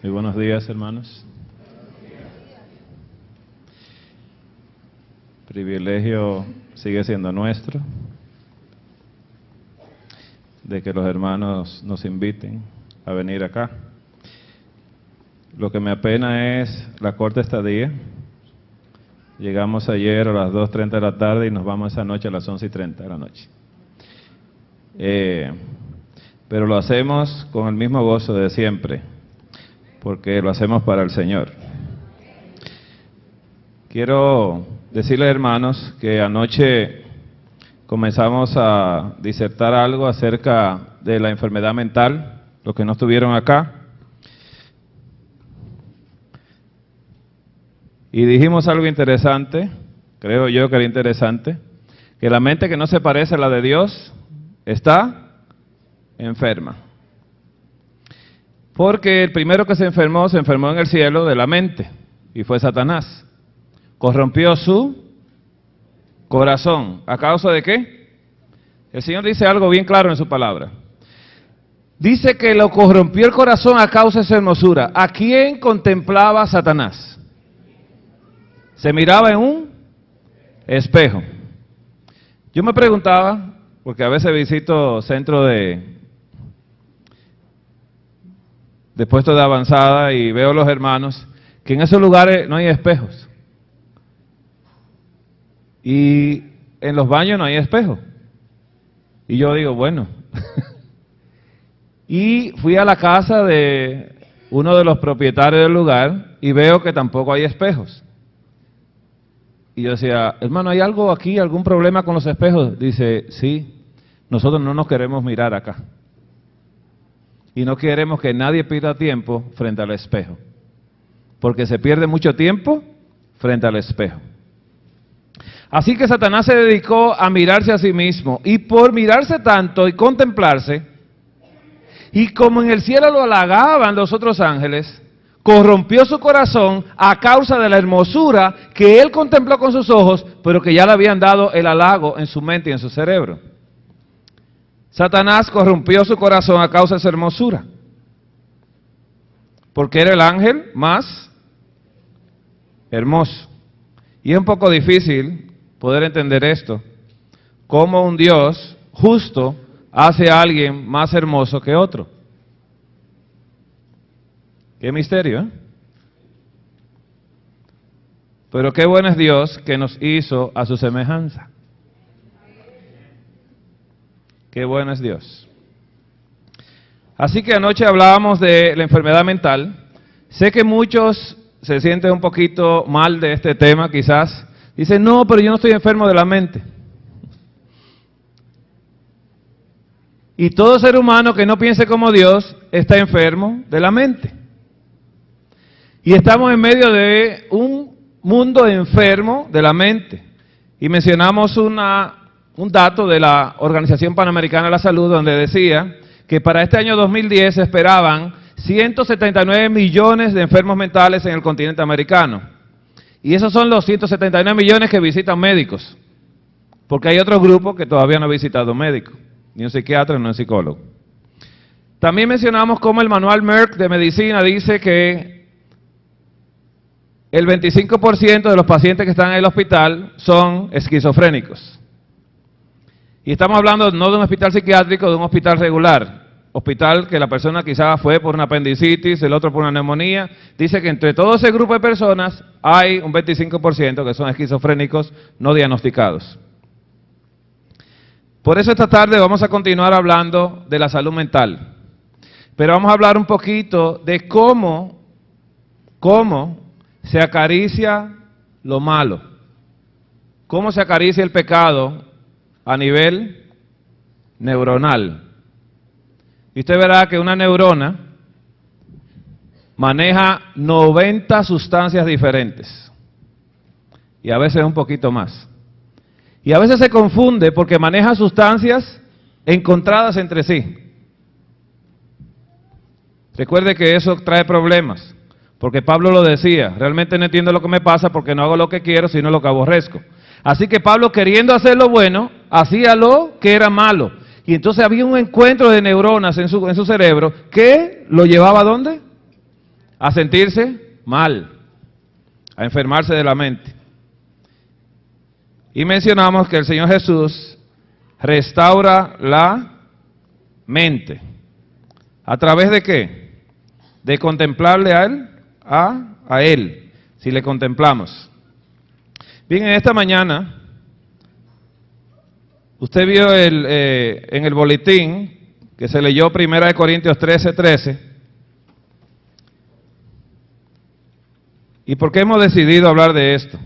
Muy buenos días, hermanos. Privilegio sigue siendo nuestro de que los hermanos nos inviten a venir acá. Lo que me apena es la corta estadía. Llegamos ayer a las 2:30 de la tarde y nos vamos esa noche a las 11:30 de la noche. Pero lo hacemos con el mismo gozo de siempre, porque lo hacemos para el Señor. Quiero decirles, hermanos, que anoche comenzamos a disertar algo acerca de la enfermedad mental, los que no estuvieron acá. Y dijimos algo interesante, creo yo que era interesante, que la mente que no se parece a la de Dios está enferma. Porque el primero que se enfermó en el cielo de la mente, y fue Satanás. Corrompió su corazón. ¿A causa de qué? El Señor dice algo bien claro en su palabra. Dice que lo corrompió el corazón a causa de su hermosura. ¿A quién contemplaba Satanás? Se miraba en un espejo. Yo me preguntaba, porque a veces visito centros de puestos de avanzada y veo a los hermanos que en esos lugares no hay espejos. Y en los baños no hay espejos. Y yo digo, bueno. Y fui a la casa de uno de los propietarios del lugar y veo que tampoco hay espejos. Y yo decía, hermano, ¿hay algo aquí, algún problema con los espejos? Dice, sí, nosotros no nos queremos mirar acá. Y no queremos que nadie pierda tiempo frente al espejo. Porque se pierde mucho tiempo frente al espejo. Así que Satanás se dedicó a mirarse a sí mismo. Y por mirarse tanto y contemplarse, y como en el cielo lo halagaban los otros ángeles, corrompió su corazón a causa de la hermosura que él contempló con sus ojos, pero que ya le habían dado el halago en su mente y en su cerebro. Satanás corrompió su corazón a causa de su hermosura, porque era el ángel más hermoso. Y es un poco difícil poder entender esto, cómo un Dios justo hace a alguien más hermoso que otro. Qué misterio, ¿eh? Pero qué bueno es Dios que nos hizo a su semejanza. Qué bueno es Dios. Así que anoche hablábamos de la enfermedad mental. Sé que muchos se sienten un poquito mal de este tema, quizás. Dicen, no, pero yo no estoy enfermo de la mente. Y todo ser humano que no piense como Dios está enfermo de la mente. Y estamos en medio de un mundo enfermo de la mente. Y mencionamos un dato de la Organización Panamericana de la Salud, donde decía que para este año 2010 se esperaban 179 millones de enfermos mentales en el continente americano. Y esos son los 179 millones que visitan médicos. Porque hay otro grupo que todavía no ha visitado médico, ni un psiquiatra ni un psicólogo. También mencionamos cómo el manual Merck de medicina dice que el 25% de los pacientes que están en el hospital son esquizofrénicos. Y estamos hablando no de un hospital psiquiátrico, de un hospital regular. Hospital que la persona quizás fue por una apendicitis, el otro por una neumonía. Dice que entre todo ese grupo de personas hay un 25% que son esquizofrénicos no diagnosticados. Por eso esta tarde vamos a continuar hablando de la salud mental. Pero vamos a hablar un poquito de cómo se acaricia lo malo, cómo se acaricia el pecado a nivel neuronal. Y usted verá que una neurona maneja 90 sustancias diferentes, y a veces un poquito más. Y a veces se confunde porque maneja sustancias encontradas entre sí. Recuerde que eso trae problemas. Porque Pablo lo decía, realmente no entiendo lo que me pasa porque no hago lo que quiero, sino lo que aborrezco. Así que Pablo, queriendo hacer lo bueno, hacía lo que era malo. Y entonces había un encuentro de neuronas en su cerebro que lo llevaba ¿a dónde? a sentirse mal, a enfermarse de la mente. Y mencionamos que el Señor Jesús restaura la mente. ¿A través de qué? De contemplarle a Él, a Él, si le contemplamos. Bien, en esta mañana, usted vio en el boletín que se leyó 1 Corintios 13:13. ¿Y por qué hemos decidido hablar de esto?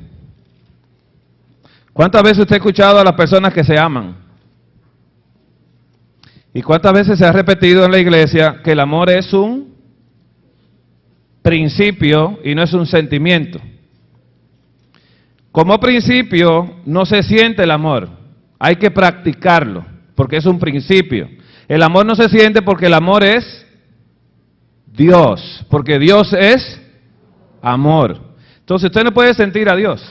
¿Cuántas veces usted ha escuchado a las personas que se aman? ¿Y cuántas veces se ha repetido en la iglesia que el amor es un principio y no es un sentimiento? Como principio no se siente el amor, hay que practicarlo, porque es un principio. El amor no se siente porque el amor es Dios, porque Dios es amor. Entonces usted no puede sentir a Dios.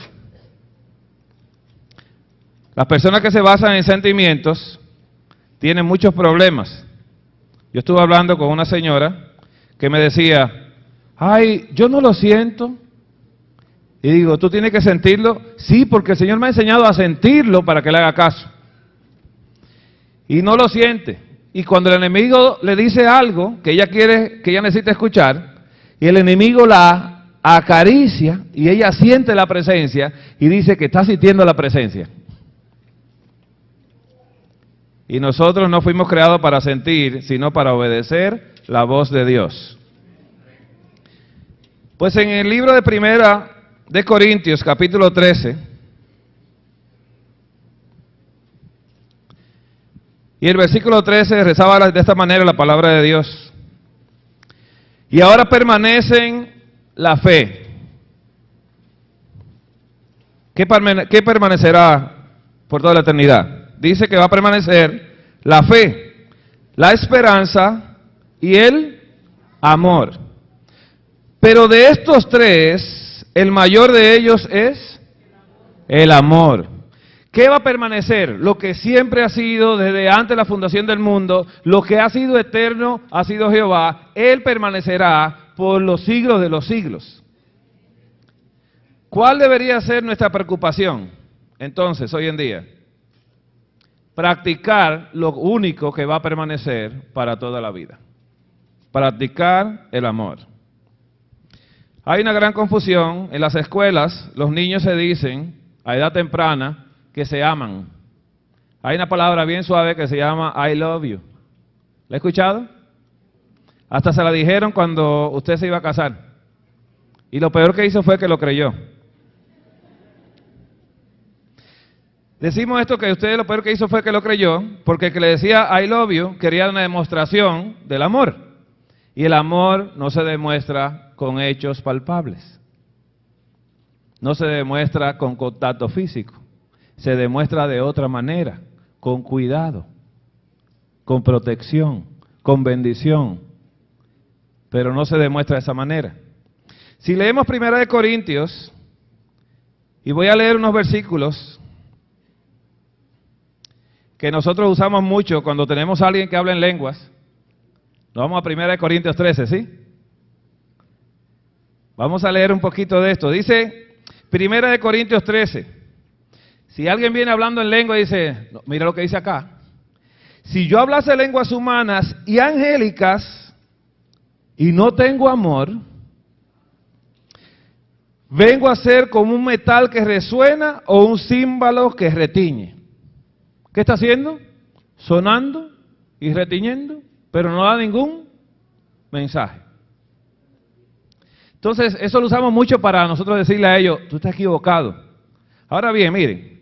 Las personas que se basan en sentimientos tienen muchos problemas. Yo estuve hablando con una señora que me decía, ay, yo no lo siento. Y digo, ¿tú tienes que sentirlo? Sí, porque el Señor me ha enseñado a sentirlo para que le haga caso. Y no lo siente. Y cuando el enemigo le dice algo que ella quiere, que ella necesita escuchar, y el enemigo la acaricia y ella siente la presencia y dice que está sintiendo la presencia. Y nosotros no fuimos creados para sentir, sino para obedecer la voz de Dios. Pues en el libro de Primera de Corintios, capítulo 13, y el versículo 13 rezaba de esta manera la palabra de Dios. Y ahora permanecen la fe. ¿Qué permanecerá por toda la eternidad? Dice que va a permanecer la fe, la esperanza y el amor. Pero de estos tres, el mayor de ellos es el amor. ¿Qué va a permanecer? Lo que siempre ha sido desde antes de la fundación del mundo, lo que ha sido eterno ha sido Jehová. Él permanecerá por los siglos de los siglos. ¿Cuál debería ser nuestra preocupación entonces hoy en día? Practicar lo único que va a permanecer para toda la vida. Practicar el amor. Hay una gran confusión. En las escuelas, los niños se dicen, a edad temprana, que se aman. Hay una palabra bien suave que se llama I love you. ¿La ha escuchado? Hasta se la dijeron cuando usted se iba a casar. Y lo peor que hizo fue que lo creyó. Decimos esto que usted lo peor que hizo fue que lo creyó, porque el que le decía I love you quería una demostración del amor. Y el amor no se demuestra con hechos palpables. No se demuestra con contacto físico. Se demuestra de otra manera, con cuidado, con protección, con bendición. Pero no se demuestra de esa manera. Si leemos 1 Corintios, y voy a leer unos versículos que nosotros usamos mucho cuando tenemos a alguien que habla en lenguas. Nos vamos a 1 Corintios 13, ¿sí? Vamos a leer un poquito de esto. Dice 1 Corintios 13. Si alguien viene hablando en lengua y dice, no, mira lo que dice acá. Si yo hablase lenguas humanas y angélicas y no tengo amor, vengo a ser como un metal que resuena o un címbalo que retiñe. ¿Qué está haciendo? Sonando y retiñendo, pero no da ningún mensaje. Entonces, eso lo usamos mucho para nosotros decirle a ellos, tú estás equivocado. Ahora bien, miren,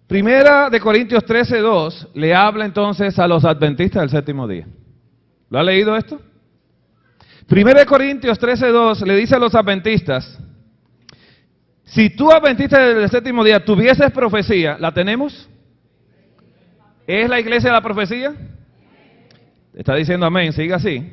1 Corintios 13:2 le habla entonces a los adventistas del séptimo día. ¿Lo ha leído esto? 1 Corintios 13:2 le dice a los adventistas, si tú adventista del séptimo día tuvieses profecía, ¿la tenemos? ¿Es la iglesia de la profecía? Está diciendo amén, siga así.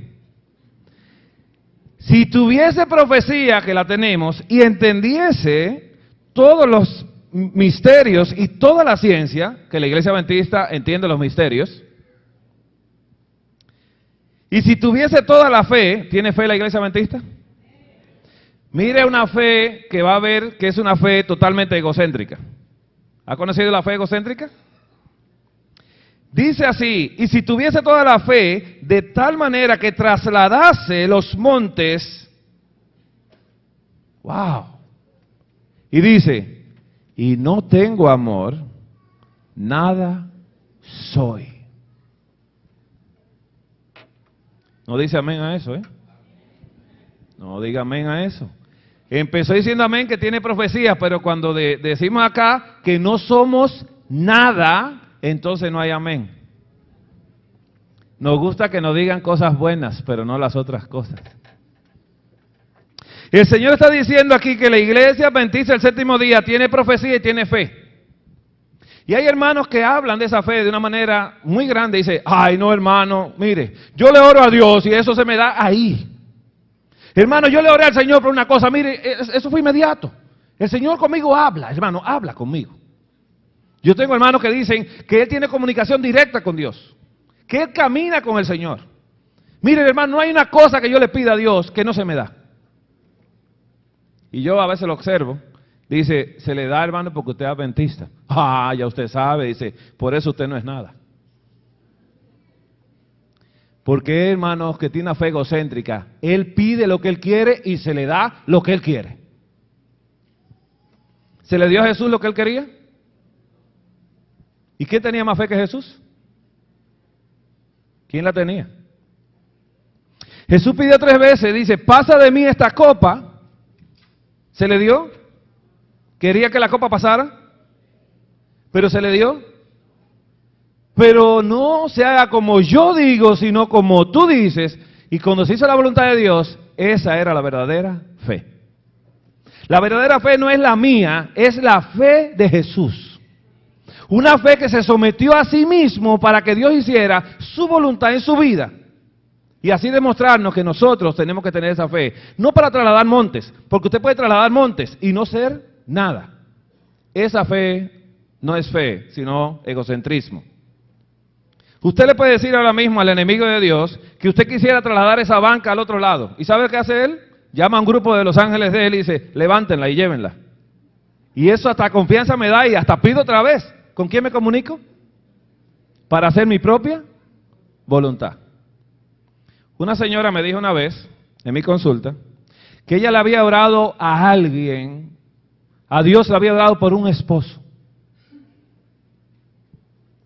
Si tuviese profecía, que la tenemos, y entendiese todos los misterios y toda la ciencia, que la iglesia adventista entiende los misterios, Y si tuviese toda la fe, ¿tiene fe la iglesia adventista? Mire una fe que va a ver que es una fe totalmente egocéntrica. ¿Ha conocido la fe egocéntrica? Dice así, y si tuviese toda la fe de tal manera que trasladase los montes, wow, y dice, y no tengo amor, nada soy. No dice amén a eso, ¿eh? No diga amén a eso. Empezó diciendo amén que tiene profecía, pero cuando decimos acá que no somos nada, entonces no hay amén. Nos gusta que nos digan cosas buenas, pero no las otras cosas. El Señor está diciendo aquí que la iglesia adventista del séptimo día tiene profecía y tiene fe. Y hay hermanos que hablan de esa fe de una manera muy grande. Dice, ay no hermano, mire, yo le oro a Dios y eso se me da ahí. Hermano, yo le oré al Señor por una cosa, mire, eso fue inmediato. El Señor conmigo habla, hermano, habla conmigo. Yo tengo hermanos que dicen que Él tiene comunicación directa con Dios, que Él camina con el Señor. Mire, hermano, no hay una cosa que yo le pida a Dios que no se me da. Y yo a veces lo observo, dice, se le da, hermano, porque usted es adventista. Ah, ya usted sabe, dice, por eso usted no es nada. Porque, hermanos, que tiene una fe egocéntrica, Él pide lo que Él quiere y se le da lo que Él quiere. ¿Se le dio a Jesús lo que Él quería? ¿Y quién tenía más fe que Jesús? ¿Quién la tenía? Jesús pidió 3 veces, dice, pasa de mí esta copa. ¿Se le dio? ¿Quería que la copa pasara? ¿Pero se le dio? Pero no se haga como yo digo, sino como tú dices. Y cuando se hizo la voluntad de Dios, esa era la verdadera fe. La verdadera fe no es la mía, es la fe de Jesús. Una fe que se sometió a sí mismo para que Dios hiciera su voluntad en su vida. Y así demostrarnos que nosotros tenemos que tener esa fe. No para trasladar montes, porque usted puede trasladar montes y no ser nada. Esa fe no es fe, sino egocentrismo. Usted le puede decir ahora mismo al enemigo de Dios que usted quisiera trasladar esa banca al otro lado. ¿Y sabe qué hace él? Llama a un grupo de los ángeles de él y dice, levántenla y llévenla. Y eso hasta confianza me da y hasta pido otra vez. ¿Con quién me comunico? Para hacer mi propia voluntad. Una señora me dijo una vez, en mi consulta, que ella le había orado a alguien, a Dios le había orado por un esposo.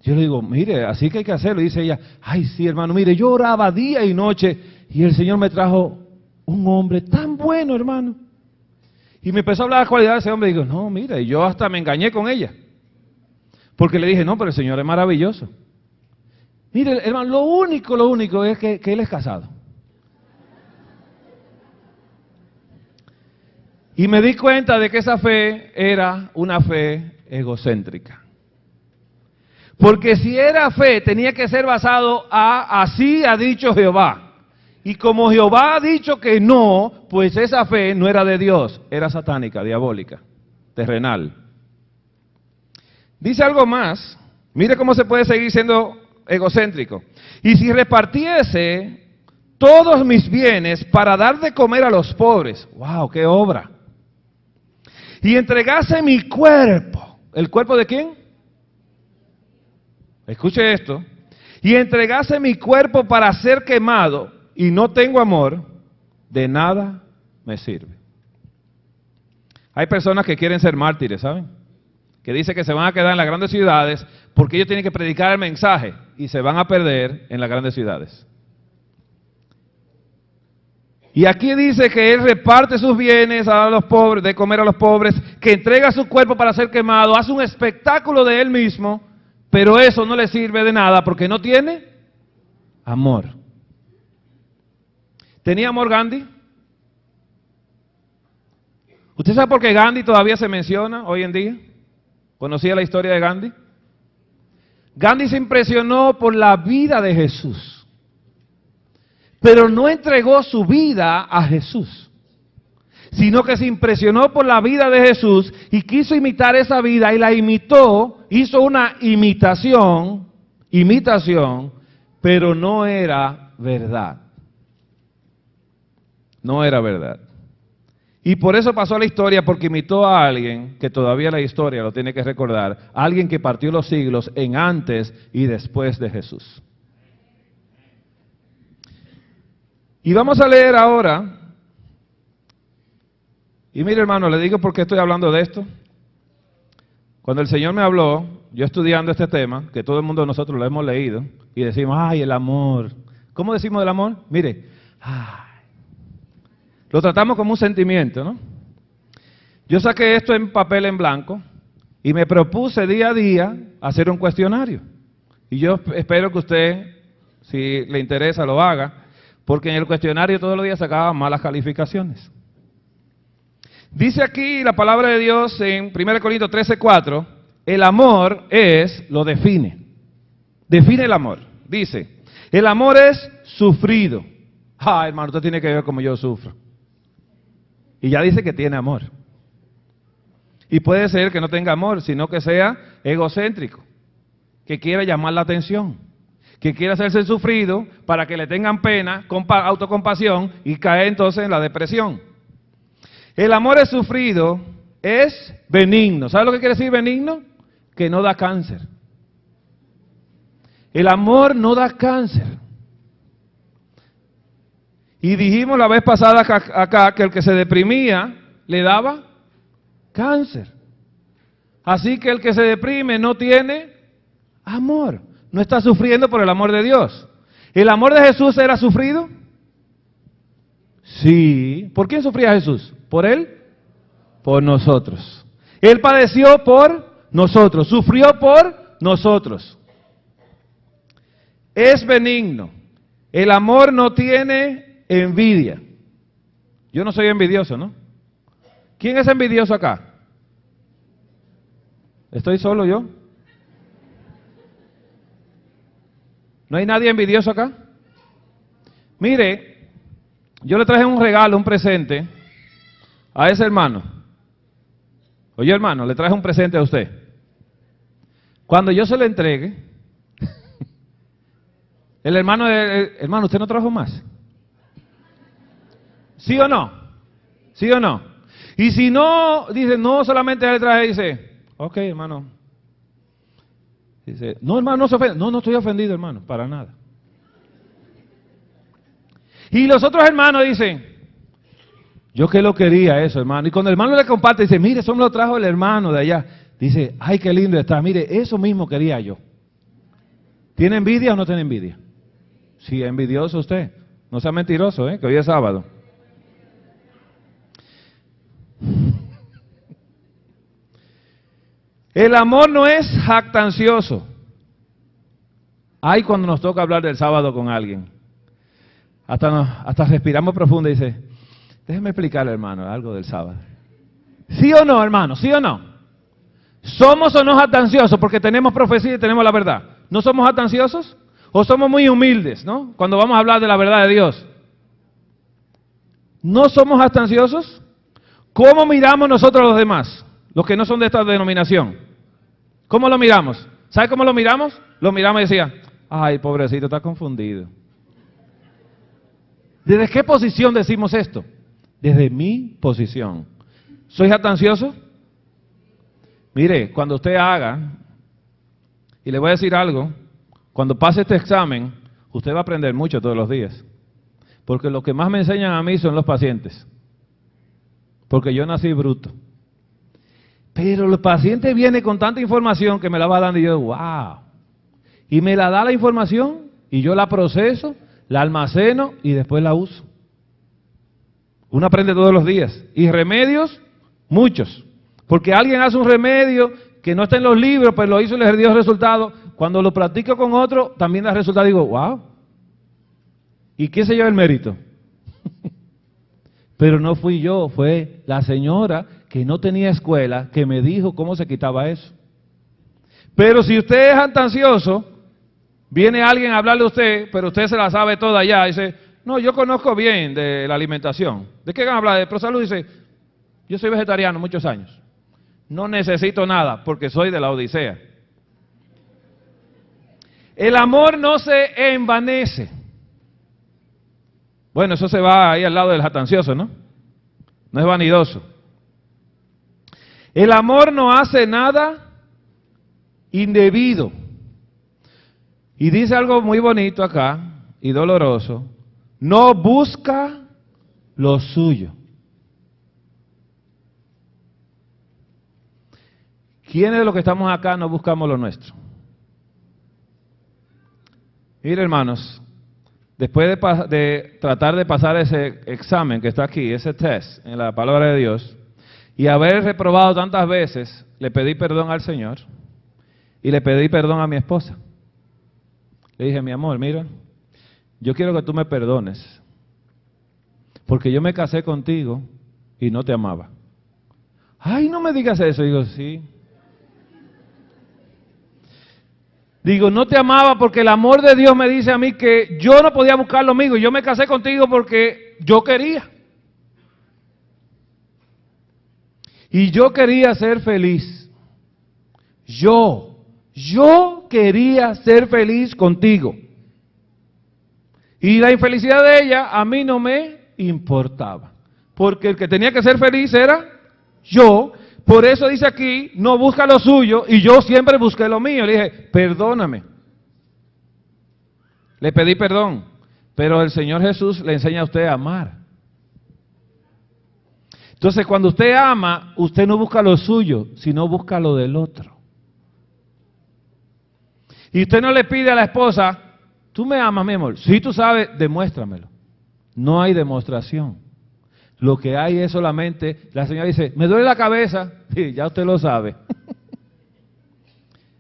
Yo le digo, mire, así que hay que hacerlo. Y dice ella, ay sí hermano, mire, yo oraba día y noche y el Señor me trajo un hombre tan bueno, hermano. Y me empezó a hablar de la cualidad de ese hombre y digo, no, mire, yo hasta me engañé con ella. Porque le dije, no, pero el Señor es maravilloso. Mire, hermano, lo único es que él es casado. Y me di cuenta de que esa fe era una fe egocéntrica. Porque si era fe, tenía que ser basado a así ha dicho Jehová. Y como Jehová ha dicho que no, pues esa fe no era de Dios, era satánica, diabólica, terrenal. Dice algo más, mire cómo se puede seguir siendo egocéntrico. Y si repartiese todos mis bienes para dar de comer a los pobres, wow, qué obra. Y entregase mi cuerpo, ¿el cuerpo de quién? Escuche esto, y entregase mi cuerpo para ser quemado y no tengo amor, de nada me sirve. Hay personas que quieren ser mártires, ¿saben? Que dicen que se van a quedar en las grandes ciudades porque ellos tienen que predicar el mensaje y se van a perder en las grandes ciudades. Y aquí dice que él reparte sus bienes a los pobres, de comer a los pobres, que entrega su cuerpo para ser quemado, hace un espectáculo de él mismo, pero eso no le sirve de nada porque no tiene amor. ¿Tenía amor Gandhi? ¿Usted sabe por qué Gandhi todavía se menciona hoy en día? ¿Conocía la historia de Gandhi? Gandhi se impresionó por la vida de Jesús, pero no entregó su vida a Jesús, sino que se impresionó por la vida de Jesús y quiso imitar esa vida y la imitó, hizo una imitación, pero no era verdad. No era verdad. Y por eso pasó a la historia, porque imitó a alguien que todavía la historia lo tiene que recordar, alguien que partió los siglos en antes y después de Jesús. Y vamos a leer ahora, y mire hermano, le digo por qué estoy hablando de esto. Cuando el Señor me habló, yo estudiando este tema, que todo el mundo de nosotros lo hemos leído, y decimos, ay, el amor. ¿Cómo decimos del amor? Mire, ay. Lo tratamos como un sentimiento, ¿no? Yo saqué esto en papel en blanco y me propuse día a día hacer un cuestionario. Y yo espero que usted, si le interesa, lo haga, porque en el cuestionario todos los días sacaba malas calificaciones. Dice aquí la palabra de Dios en 1 Corintios 13:4, el amor lo define. Define el amor. Dice, el amor es sufrido. Ah, hermano, usted tiene que ver como yo sufro. Y ya dice que tiene amor. Y puede ser que no tenga amor, sino que sea egocéntrico, que quiera llamar la atención, que quiera hacerse sufrido para que le tengan pena, autocompasión y cae entonces en la depresión. El amor es sufrido, es benigno. ¿Sabe lo que quiere decir benigno? Que no da cáncer. El amor no da cáncer. Y dijimos la vez pasada acá que el que se deprimía le daba cáncer. Así que el que se deprime no tiene amor. No está sufriendo por el amor de Dios. ¿El amor de Jesús era sufrido? Sí. ¿Por quién sufría Jesús? ¿Por él? Por nosotros. Él padeció por nosotros. Sufrió por nosotros. Es benigno. El amor no tiene envidia. Yo no soy envidioso, ¿no? ¿Quién es envidioso acá? ¿Estoy solo yo? ¿No hay nadie envidioso acá? Mire, yo le traje un regalo, un presente a ese hermano. Oye, hermano, le traje un presente a usted. Cuando yo se lo entregue, el hermano, hermano, ¿usted no trajo más? ¿Sí o no? ¿Sí o no? Y si no, dice, no, solamente le traje, dice, ok, hermano. Dice, no, hermano, no se ofende. No, no estoy ofendido, hermano, para nada. Y los otros hermanos dicen, yo que lo quería eso, hermano. Y cuando el hermano le comparte, dice, mire, eso me lo trajo el hermano de allá. Dice, ay, qué lindo está. Mire, eso mismo quería yo. ¿Tiene envidia o no tiene envidia? Sí, envidioso usted. No sea mentiroso, que hoy es sábado. El amor no es jactancioso. Ay, cuando nos toca hablar del sábado con alguien. Hasta respiramos profundo y dice, déjeme explicarle, hermano, algo del sábado. ¿Sí o no, hermano? ¿Sí o no? ¿Somos o no jactanciosos porque tenemos profecía y tenemos la verdad? ¿No somos jactanciosos? ¿O somos muy humildes, no? Cuando vamos a hablar de la verdad de Dios. ¿No somos jactanciosos? ¿Cómo miramos nosotros a los demás? Los que no son de esta denominación. ¿Cómo lo miramos? ¿Sabe cómo lo miramos? Lo miramos y decía, ay, pobrecito, está confundido. ¿Desde qué posición decimos esto? Desde mi posición. ¿Soy jactancioso? Mire, cuando usted haga, y le voy a decir algo, cuando pase este examen, usted va a aprender mucho todos los días. Porque lo que más me enseñan a mí son los pacientes. Porque yo nací bruto. Pero el paciente viene con tanta información que me la va dando y yo, wow. Y me la da la información y yo la proceso, la almaceno y después la uso. Uno aprende todos los días. Y remedios, muchos. Porque alguien hace un remedio que no está en los libros, pero lo hizo y le dio resultado. Cuando lo practico con otro, también da resultado y digo, wow. ¿Y quién se lleva el mérito? Pero no fui yo, fue la señora que no tenía escuela que me dijo cómo se quitaba eso. Pero si usted es jactancioso, viene alguien a hablarle a usted, pero usted se la sabe toda ya, dice, no, yo conozco bien de la alimentación. ¿De qué van a hablar? De ProSalud. Dice, yo soy vegetariano muchos años. No necesito nada porque soy de la Odisea. El amor no se envanece. Bueno, eso se va ahí al lado del jactancioso, ¿no? No es vanidoso. El amor no hace nada indebido. Y dice algo muy bonito acá y doloroso. No busca lo suyo. ¿Quiénes de los que estamos acá no buscamos lo nuestro? Mire, hermanos, después de tratar de pasar ese examen que está aquí, ese test en la palabra de Dios, y haber reprobado tantas veces, le pedí perdón al Señor y le pedí perdón a mi esposa. Le dije, mi amor, mira, yo quiero que tú me perdones, porque yo me casé contigo y no te amaba. Ay, no me digas eso. Digo, sí. Digo, no te amaba porque el amor de Dios me dice a mí que yo no podía buscar lo mío y yo me casé contigo porque yo quería. Y yo quería ser feliz. Yo quería ser feliz contigo. Y la infelicidad de ella a mí no me importaba. Porque el que tenía que ser feliz era yo. Por eso dice aquí, no busca lo suyo, y yo siempre busqué lo mío. Le dije, perdóname. Le pedí perdón, pero el Señor Jesús le enseña a usted a amar. Entonces, cuando usted ama, usted no busca lo suyo, sino busca lo del otro. Y usted no le pide a la esposa, tú me amas, mi amor. Si tú sabes, demuéstramelo. No hay demostración. Lo que hay es solamente, la señora dice, me duele la cabeza, sí, ya usted lo sabe.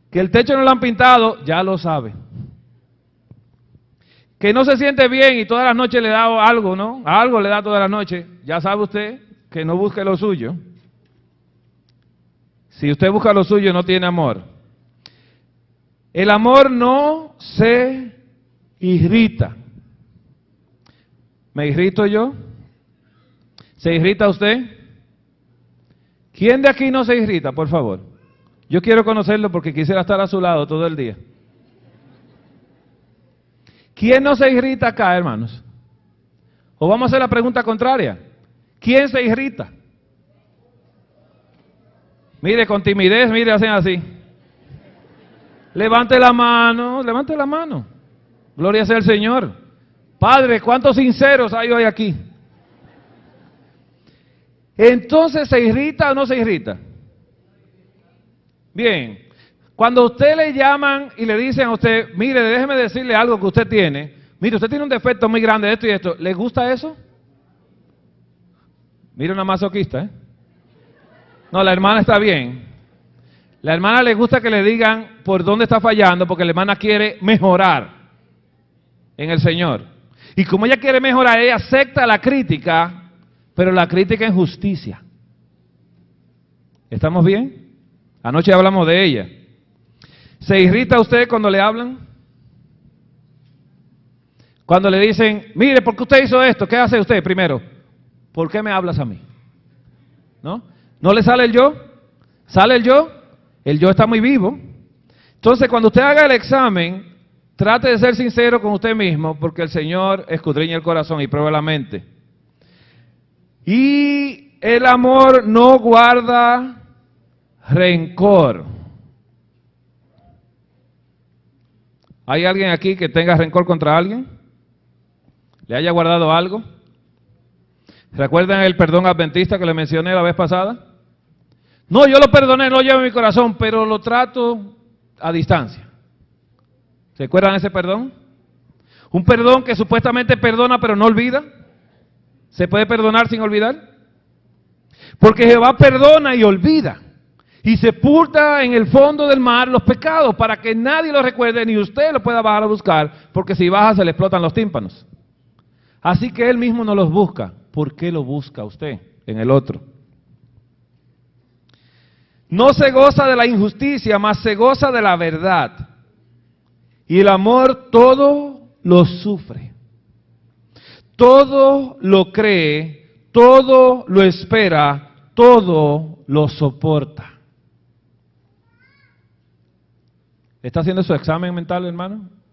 Que el techo no lo han pintado, ya lo sabe. Que no se siente bien y todas las noches le da algo, ¿no? Algo le da todas las noches, ya sabe usted que no busque lo suyo. Si usted busca lo suyo, no tiene amor. El amor no se irrita. ¿Me irrito yo? ¿Se irrita usted? ¿Quién de aquí no se irrita, por favor? Yo quiero conocerlo porque quisiera estar a su lado todo el día. ¿Quién no se irrita acá, hermanos? O vamos a hacer la pregunta contraria. ¿Quién se irrita? Mire, con timidez, mire, hacen así. Levante la mano, levante la mano. Gloria sea al Señor. Padre, ¿cuántos sinceros hay hoy aquí? Entonces, ¿se irrita o no se irrita? Bien, cuando a usted le llaman y le dicen a usted, mire, déjeme decirle algo que usted tiene, mire, usted tiene un defecto muy grande de esto y esto, ¿le gusta eso? Mire, una masoquista, ¿eh? No, la hermana está bien. La hermana le gusta que le digan por dónde está fallando, porque la hermana quiere mejorar en el Señor. Y como ella quiere mejorar, ella acepta la crítica, pero la crítica en justicia. ¿Estamos bien? Anoche hablamos de ella. ¿Se irrita usted cuando le hablan? Cuando le dicen, mire, ¿por qué usted hizo esto? ¿Qué hace usted primero? ¿Por qué me hablas a mí? ¿No? ¿No le sale el yo? ¿Sale el yo? El yo está muy vivo. Entonces, cuando usted haga el examen, trate de ser sincero con usted mismo, porque el Señor escudriña el corazón y prueba la mente. Y el amor no guarda rencor. ¿Hay alguien aquí que tenga rencor contra alguien? ¿Le haya guardado algo? ¿Recuerdan el perdón adventista que le mencioné la vez pasada? No, yo lo perdoné, lo llevo en mi corazón, pero lo trato a distancia. ¿Se acuerdan de ese perdón? Un perdón que supuestamente perdona pero no olvida. ¿Se puede perdonar sin olvidar? Porque Jehová perdona y olvida. Y sepulta en el fondo del mar los pecados para que nadie los recuerde ni usted lo pueda bajar a buscar, porque si baja se le explotan los tímpanos. Así que Él mismo no los busca. ¿Por qué lo busca usted en el otro? No se goza de la injusticia, mas se goza de la verdad. Y el amor todo lo sufre. Todo lo cree, todo lo espera, todo lo soporta. ¿Está haciendo su examen mental,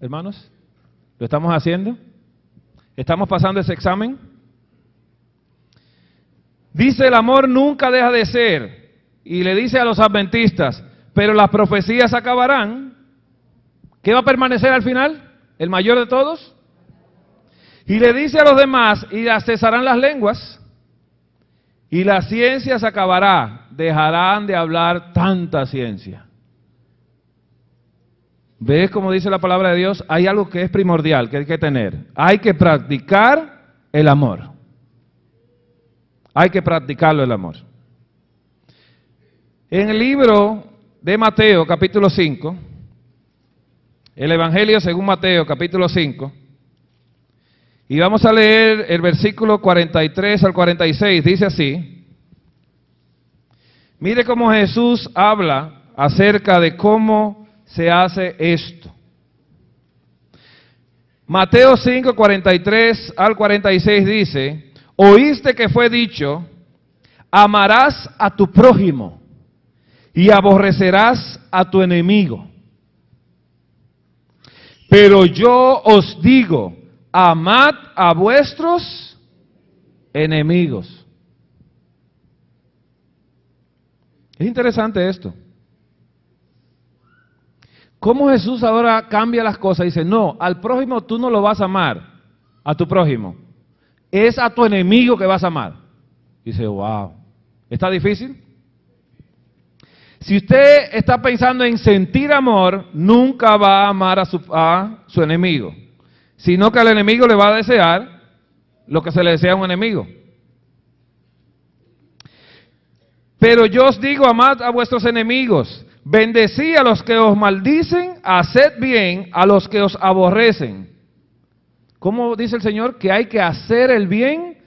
hermanos? ¿Lo estamos haciendo? ¿Estamos pasando ese examen? Dice, el amor nunca deja de ser. Y le dice a los adventistas, pero las profecías acabarán. ¿Qué va a permanecer al final? ¿El mayor de todos? Y le dice a los demás, y cesarán las lenguas, y la ciencia se acabará, dejarán de hablar tanta ciencia. ¿Ves cómo dice la palabra de Dios? Hay algo que es primordial, que hay que tener. Hay que practicar el amor. Hay que practicarlo el amor. En el libro de Mateo, capítulo 5, el Evangelio según Mateo, capítulo 5, y vamos a leer el versículo 43 al 46, dice así. Mire cómo Jesús habla acerca de cómo se hace esto. Mateo 5, 43 al 46 dice, oíste que fue dicho, amarás a tu prójimo y aborrecerás a tu enemigo. Pero yo os digo, amad a vuestros enemigos. Es interesante esto. ¿Cómo Jesús ahora cambia las cosas? Dice, no, al prójimo tú no lo vas a amar, a tu prójimo. Es a tu enemigo que vas a amar. Dice, wow, ¿está difícil? Si usted está pensando en sentir amor, nunca va a amar a su enemigo, sino que al enemigo le va a desear lo que se le desea a un enemigo. Pero yo os digo, amad a vuestros enemigos, bendecid a los que os maldicen, haced bien a los que os aborrecen. ¿Cómo dice el Señor? Que hay que hacer el bien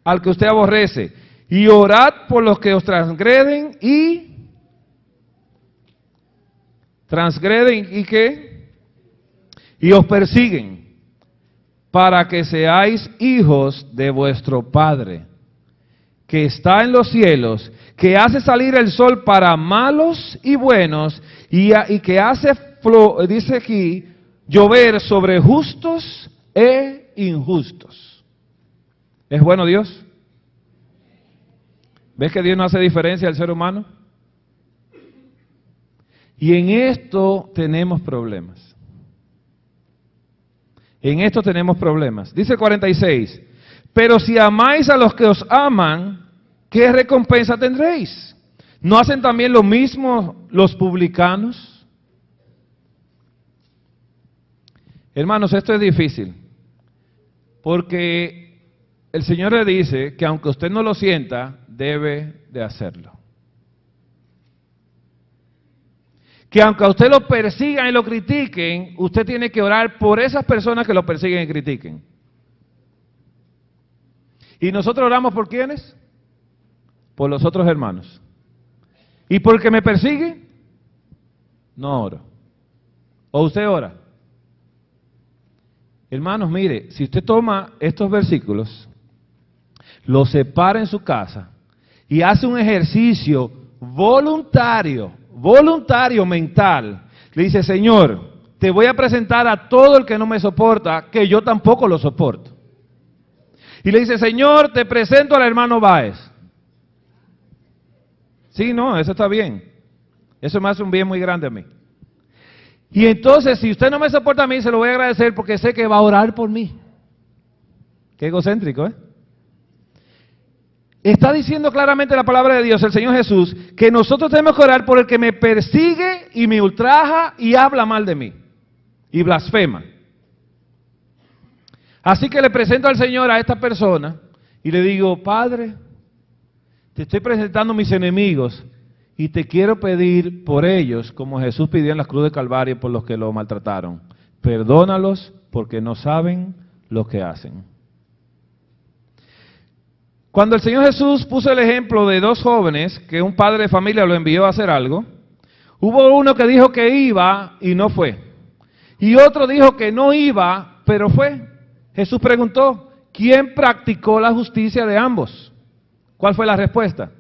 al que usted aborrece. Y orad por los que os transgreden y ¿qué? Y os persiguen, para que seáis hijos de vuestro Padre, que está en los cielos, que hace salir el sol para malos y buenos, y que hace, dice aquí, llover sobre justos e injustos. ¿Es bueno Dios? ¿Ves que Dios no hace diferencia al ser humano? Y en esto tenemos problemas. En esto tenemos problemas. Dice el 46, pero si amáis a los que os aman, ¿qué recompensa tendréis? ¿No hacen también lo mismo los publicanos? Hermanos, esto es difícil, porque el Señor le dice que aunque usted no lo sienta, debe de hacerlo. Que aunque a usted lo persigan y lo critiquen, usted tiene que orar por esas personas que lo persiguen y critiquen. ¿Y nosotros oramos por quiénes? Por los otros hermanos. ¿Y por el que me persigue? No oro. ¿O usted ora? Hermanos, mire, si usted toma estos versículos, los separa en su casa y hace un ejercicio voluntario mental, le dice, Señor, te voy a presentar a todo el que no me soporta, que yo tampoco lo soporto. Y le dice, Señor, te presento al hermano Báez. Sí, no, eso está bien. Eso me hace un bien muy grande a mí. Y entonces, si usted no me soporta a mí, se lo voy a agradecer porque sé que va a orar por mí. Qué egocéntrico, ¿eh? Está diciendo claramente la palabra de Dios, el Señor Jesús, que nosotros tenemos que orar por el que me persigue y me ultraja y habla mal de mí y blasfema. Así que le presento al Señor a esta persona y le digo, Padre, te estoy presentando mis enemigos y te quiero pedir por ellos, como Jesús pidió en la cruz de Calvario por los que lo maltrataron. Perdónalos porque no saben lo que hacen. Cuando el Señor Jesús puso el ejemplo de dos jóvenes que un padre de familia lo envió a hacer algo, hubo uno que dijo que iba y no fue. Y otro dijo que no iba, pero fue. Jesús preguntó, ¿quién practicó la justicia de ambos? ¿Cuál fue la respuesta?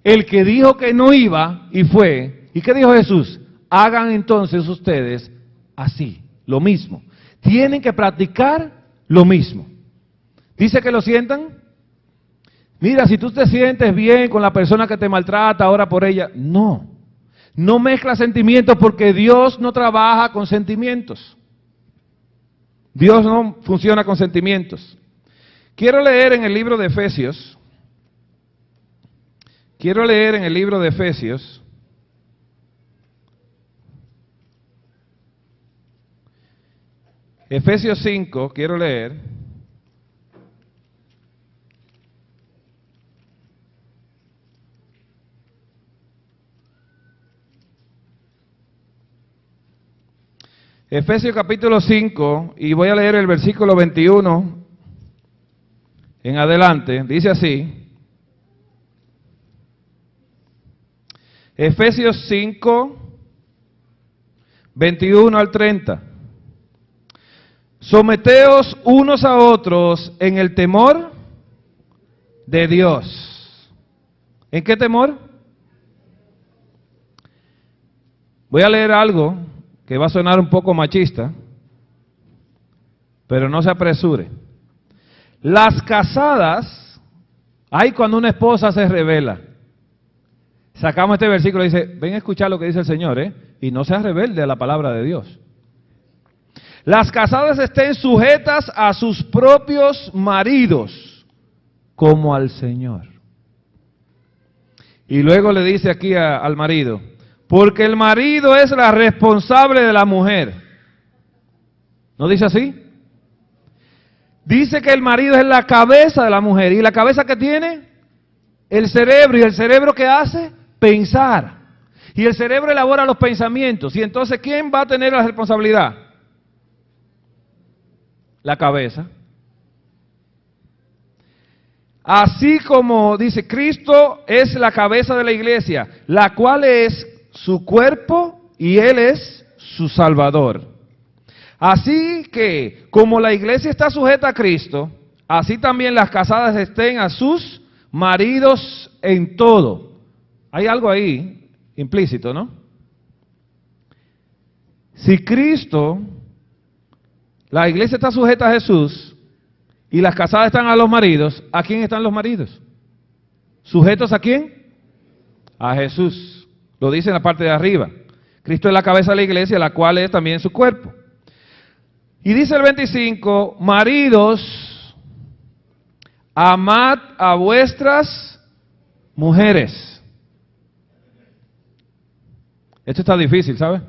El que dijo que no iba y fue. ¿Y qué dijo Jesús? Hagan entonces ustedes así, lo mismo. tienen que practicar lo mismo. Dice que lo sientan. Mira, si tú te sientes bien con la persona que te maltrata, ora por ella. No, no mezcla sentimientos porque Dios no trabaja con sentimientos. Dios no funciona con sentimientos. Quiero leer en el libro de Efesios. Efesios 5, quiero leer. Efesios capítulo 5, y voy a leer el versículo 21 en adelante. Dice así. Efesios 5, 21 al 30. Someteos unos a otros en el temor de Dios. ¿En qué temor? Voy a leer algo que va a sonar un poco machista, pero no se apresure. Las casadas, hay cuando una esposa se revela. Sacamos este versículo y dice, ven a escuchar lo que dice el Señor, y no seas rebelde a la palabra de Dios. Las casadas estén sujetas a sus propios maridos, como al Señor. Y luego le dice aquí al marido, porque el marido es la responsable de la mujer. ¿No dice así? Dice que el marido es la cabeza de la mujer. ¿Y la cabeza que tiene? El cerebro. ¿Y el cerebro qué hace? Pensar. Y el cerebro elabora los pensamientos. Y entonces, ¿quién va a tener la responsabilidad? La cabeza. Así como dice, Cristo es la cabeza de la iglesia, la cual es su cuerpo y Él es su Salvador. Así que, como la iglesia está sujeta a Cristo, así también las casadas estén a sus maridos en todo. Hay algo ahí implícito, ¿no? Si Cristo, la iglesia está sujeta a Jesús y las casadas están a los maridos, ¿a quién están los maridos? ¿Sujetos a quién? A Jesús. Lo dice en la parte de arriba. Cristo es la cabeza de la iglesia, la cual es también su cuerpo. Y dice el 25, maridos, amad a vuestras mujeres. Esto está difícil, ¿sabe?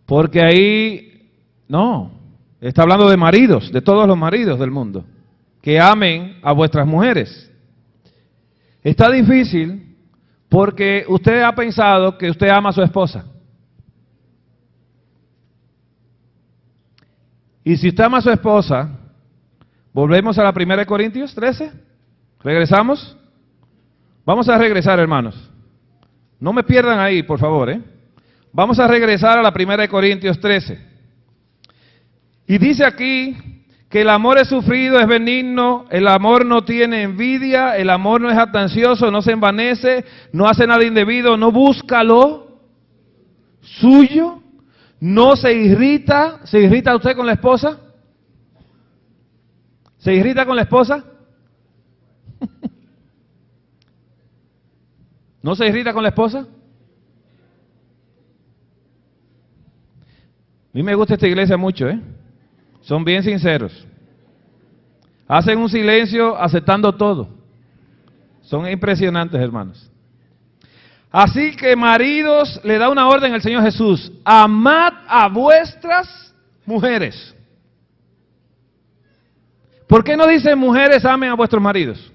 Porque ahí, no, está hablando de maridos, de todos los maridos del mundo, que amen a vuestras mujeres. Está difícil porque usted ha pensado que usted ama a su esposa. Y si usted ama a su esposa, volvemos a la 1 Corintios 13, ¿regresamos? Vamos a regresar, hermanos. No me pierdan ahí, por favor, Vamos a regresar a la 1 Corintios 13. Y dice aquí que el amor es sufrido, es benigno, el amor no tiene envidia, el amor no es jactancioso, no se envanece, no hace nada indebido, no busca lo suyo, no se irrita. ¿Se irrita usted con la esposa? ¿Se irrita con la esposa? ¿No se irrita con la esposa? A mí me gusta esta iglesia mucho, Son bien sinceros. Hacen un silencio aceptando todo. Son impresionantes, hermanos. Así que maridos, le da una orden al Señor Jesús. Amad a vuestras mujeres. ¿Por qué no dice mujeres amen a vuestros maridos?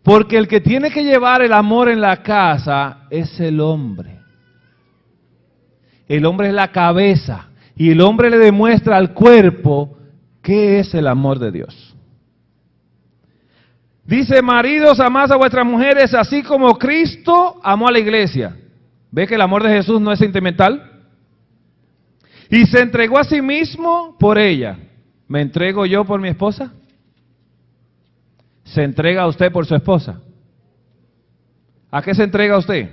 Porque el que tiene que llevar el amor en la casa es el hombre. El hombre es la cabeza y el hombre le demuestra al cuerpo qué es el amor de Dios. Dice, maridos, amad a vuestras mujeres así como Cristo amó a la iglesia. ¿Ve que el amor de Jesús no es sentimental? Y se entregó a sí mismo por ella. ¿Me entrego yo por mi esposa? ¿Se entrega usted por su esposa? ¿A qué se entrega usted?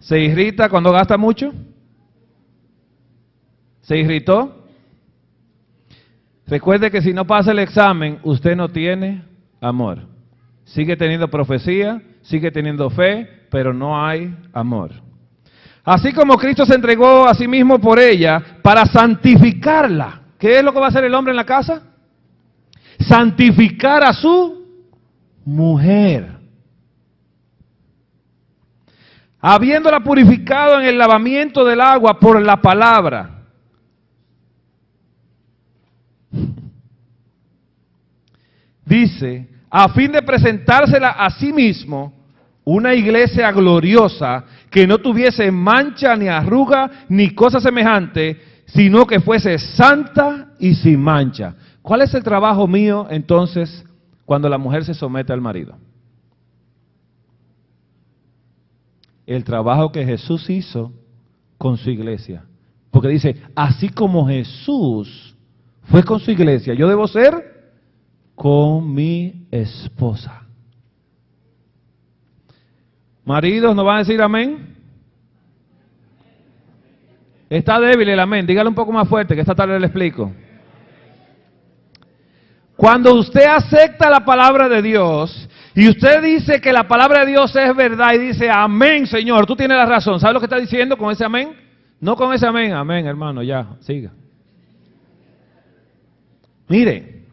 ¿Se irrita cuando gasta mucho? ¿Se irritó? Recuerde que si no pasa el examen, usted no tiene amor. Sigue teniendo profecía, sigue teniendo fe, pero no hay amor. Así como Cristo se entregó a sí mismo por ella para santificarla. ¿Qué es lo que va a hacer el hombre en la casa? Santificar a su mujer. Habiéndola purificado en el lavamiento del agua por la palabra. Dice, a fin de presentársela a sí mismo, una iglesia gloriosa, que no tuviese mancha, ni arruga, ni cosa semejante, sino que fuese santa y sin mancha. ¿Cuál es el trabajo mío, entonces, cuando la mujer se somete al marido? El trabajo que Jesús hizo con su iglesia. Porque dice, así como Jesús fue con su iglesia, yo debo ser con mi esposa. Maridos, ¿no van a decir amén? Está débil el amén, dígale un poco más fuerte, que esta tarde le explico. Cuando usted acepta la palabra de Dios y usted dice que la palabra de Dios es verdad y dice amén, Señor, tú tienes la razón. ¿Sabe lo que está diciendo con ese amén? No con ese amén, amén, hermano, ya, siga. Mire,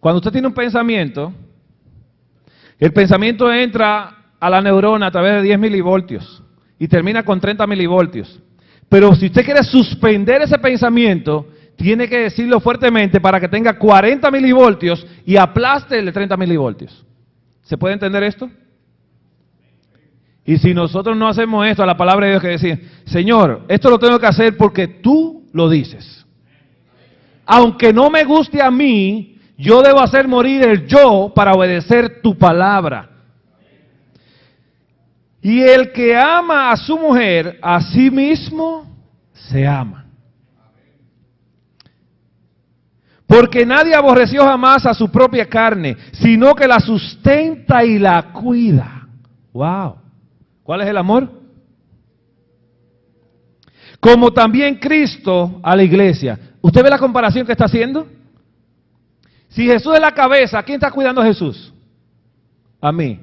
cuando usted tiene un pensamiento, el pensamiento entra a la neurona a través de 10 milivoltios y termina con 30 milivoltios. Pero si usted quiere suspender ese pensamiento, tiene que decirlo fuertemente para que tenga 40 milivoltios y aplaste el de 30 milivoltios. ¿Se puede entender esto? Y si nosotros no hacemos esto, a la palabra de Dios que decir, Señor, esto lo tengo que hacer porque tú lo dices. Aunque no me guste a mí, yo debo hacer morir el yo para obedecer tu palabra. Y el que ama a su mujer, a sí mismo se ama. Porque nadie aborreció jamás a su propia carne, sino que la sustenta y la cuida. Wow. ¿Cuál es el amor? Como también Cristo a la iglesia. ¿Usted ve la comparación que está haciendo? Si Jesús es la cabeza, ¿quién está cuidando a Jesús? A mí.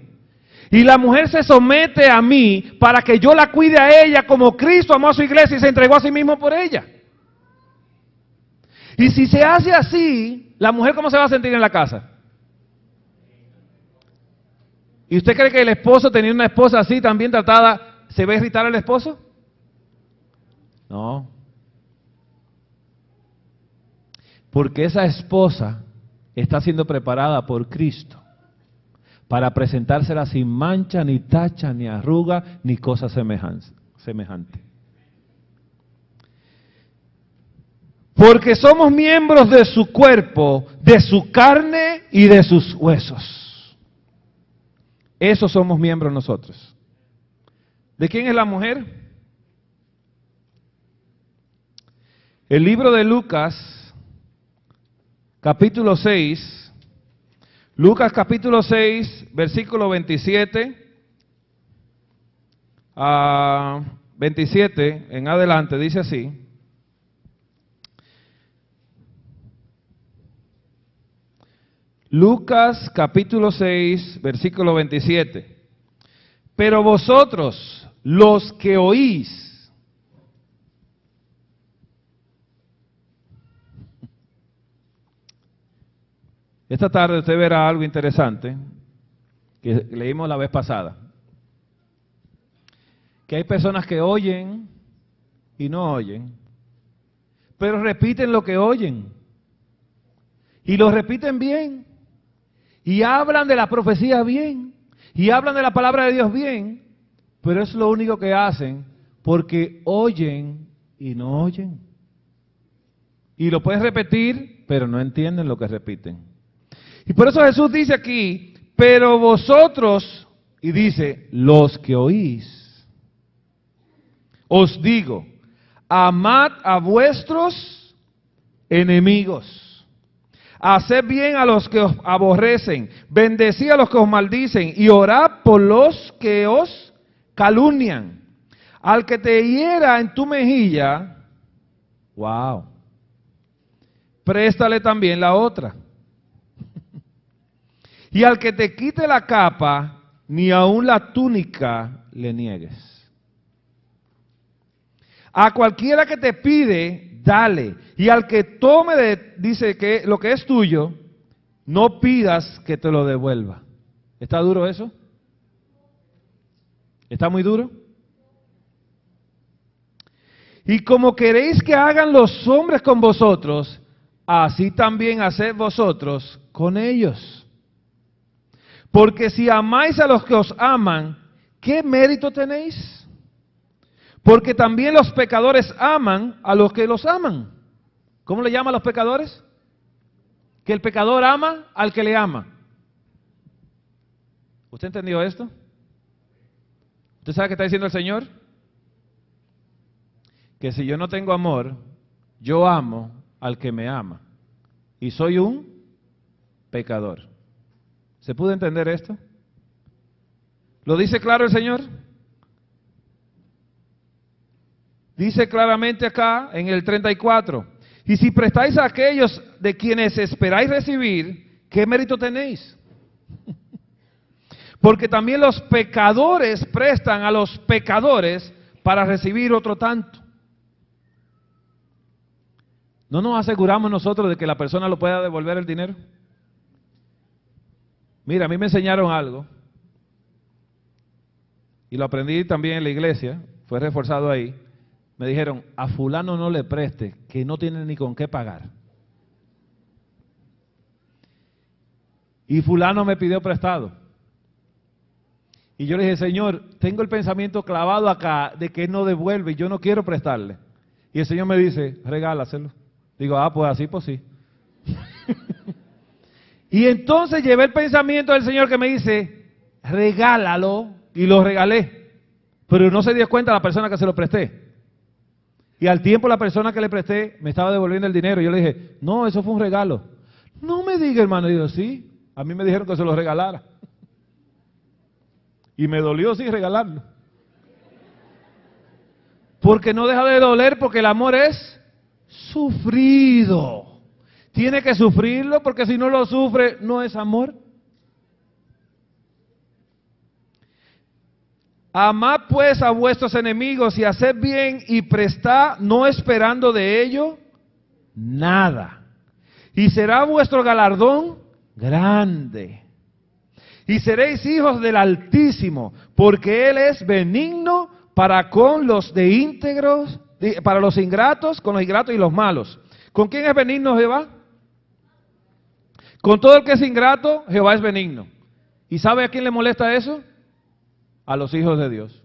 Y la mujer se somete a mí para que yo la cuide a ella como Cristo amó a su iglesia y se entregó a sí mismo por ella. Y si se hace así, ¿la mujer cómo se va a sentir en la casa? ¿Y usted cree que el esposo, teniendo una esposa así, también tratada, se va a irritar al esposo? No. Porque esa esposa está siendo preparada por Cristo para presentársela sin mancha, ni tacha, ni arruga, ni cosa semejante. Porque somos miembros de su cuerpo, de su carne y de sus huesos. Esos somos miembros nosotros. ¿De quién es la mujer? El libro de Lucas, capítulo 6, Lucas capítulo 6, versículo 27 a 27 en adelante, dice así. Lucas capítulo 6, versículo 27. Pero vosotros, los que oís, esta tarde usted verá algo interesante que leímos la vez pasada. Que hay personas que oyen y no oyen, pero repiten lo que oyen. Y lo repiten bien. Y hablan de la profecía bien, y hablan de la palabra de Dios bien, pero es lo único que hacen porque oyen y no oyen. Y lo pueden repetir, pero no entienden lo que repiten. Y por eso Jesús dice aquí, pero vosotros, y dice, los que oís, os digo, amad a vuestros enemigos. Haced bien a los que os aborrecen, bendecid a los que os maldicen y orad por los que os calumnian. Al que te hiera en tu mejilla, wow, préstale también la otra. Y al que te quite la capa, ni aun la túnica le niegues. A cualquiera que te pide, dale. Y al que tome, dice que lo que es tuyo, no pidas que te lo devuelva. ¿Está duro eso? ¿Está muy duro? Y como queréis que hagan los hombres con vosotros, así también haced vosotros con ellos. Porque si amáis a los que os aman, ¿qué mérito tenéis? Porque también los pecadores aman a los que los aman. ¿Cómo le llaman a los pecadores? Que el pecador ama al que le ama. ¿Usted entendió esto? ¿Usted sabe qué está diciendo el Señor? Que si yo no tengo amor, yo amo al que me ama. Y soy un pecador. ¿Se pudo entender esto? ¿Lo dice claro el Señor? Dice claramente acá en el 34. Y si prestáis a aquellos de quienes esperáis recibir, ¿qué mérito tenéis? Porque también los pecadores prestan a los pecadores para recibir otro tanto. ¿No nos aseguramos nosotros de que la persona lo pueda devolver el dinero? Mira, a mí me enseñaron algo, y lo aprendí también en la iglesia, fue reforzado ahí. Me dijeron, a fulano no le preste, que no tiene ni con qué pagar. Y fulano me pidió prestado. Y yo le dije, Señor, tengo el pensamiento clavado acá de que él no devuelve y yo no quiero prestarle. Y el Señor me dice, regálaselo. Digo, pues así, pues sí. Y entonces llevé el pensamiento del Señor que me dice, regálalo, y lo regalé. Pero no se dio cuenta la persona que se lo presté. Y al tiempo la persona que le presté me estaba devolviendo el dinero. Y yo le dije, no, eso fue un regalo. No me diga, hermano. Y yo, sí, a mí me dijeron que se lo regalara. Y me dolió, sí, regalarlo. Porque no deja de doler, porque el amor es sufrido. Tiene que sufrirlo, porque si no lo sufre, no es amor. Amad pues a vuestros enemigos y haced bien y prestad, no esperando de ello nada. Y será vuestro galardón grande. Y seréis hijos del Altísimo, porque Él es benigno para con los íntegros, para los ingratos, con los ingratos y los malos. ¿Con quién es benigno Jehová? Con todo el que es ingrato, Jehová es benigno. ¿Y sabe a quién le molesta eso? A los hijos de Dios.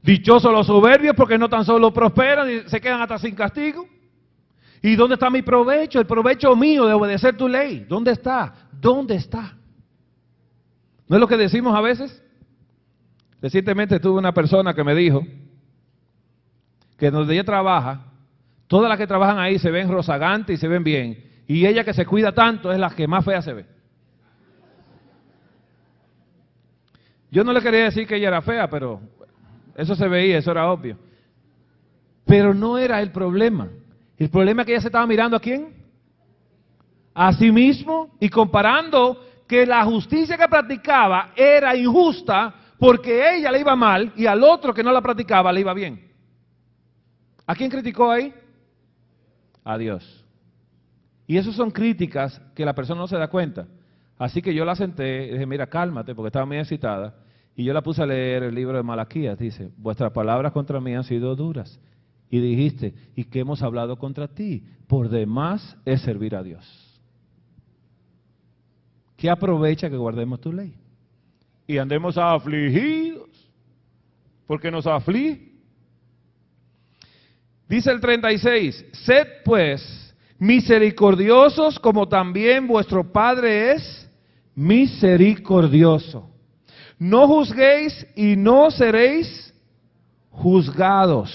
Dichosos los soberbios, porque no tan solo prosperan y se quedan hasta sin castigo. ¿Y dónde está mi provecho? El provecho mío de obedecer tu ley. ¿Dónde está? ¿Dónde está? ¿No es lo que decimos a veces? Recientemente tuve una persona que me dijo que donde ella trabaja, todas las que trabajan ahí se ven rozagantes y se ven bien. Y ella que se cuida tanto es la que más fea se ve. Yo no le quería decir que ella era fea, pero eso se veía, eso era obvio. Pero no era el problema. El problema es que ella se estaba mirando ¿a quién? A sí mismo y comparando que la justicia que practicaba era injusta porque a ella le iba mal y al otro que no la practicaba le iba bien. ¿A quién criticó ahí? A Dios. Y esas son críticas que la persona no se da cuenta. Así que yo la senté y dije, mira, cálmate, porque estaba muy excitada. Y yo la puse a leer el libro de Malaquías. Dice, vuestras palabras contra mí han sido duras. Y dijiste, ¿y qué hemos hablado contra ti? Por demás es servir a Dios. ¿Qué aprovecha que guardemos tu ley? Y andemos afligidos, porque nos aflige. Dice el 36, sed pues misericordiosos como también vuestro Padre es misericordioso. No juzguéis y no seréis juzgados.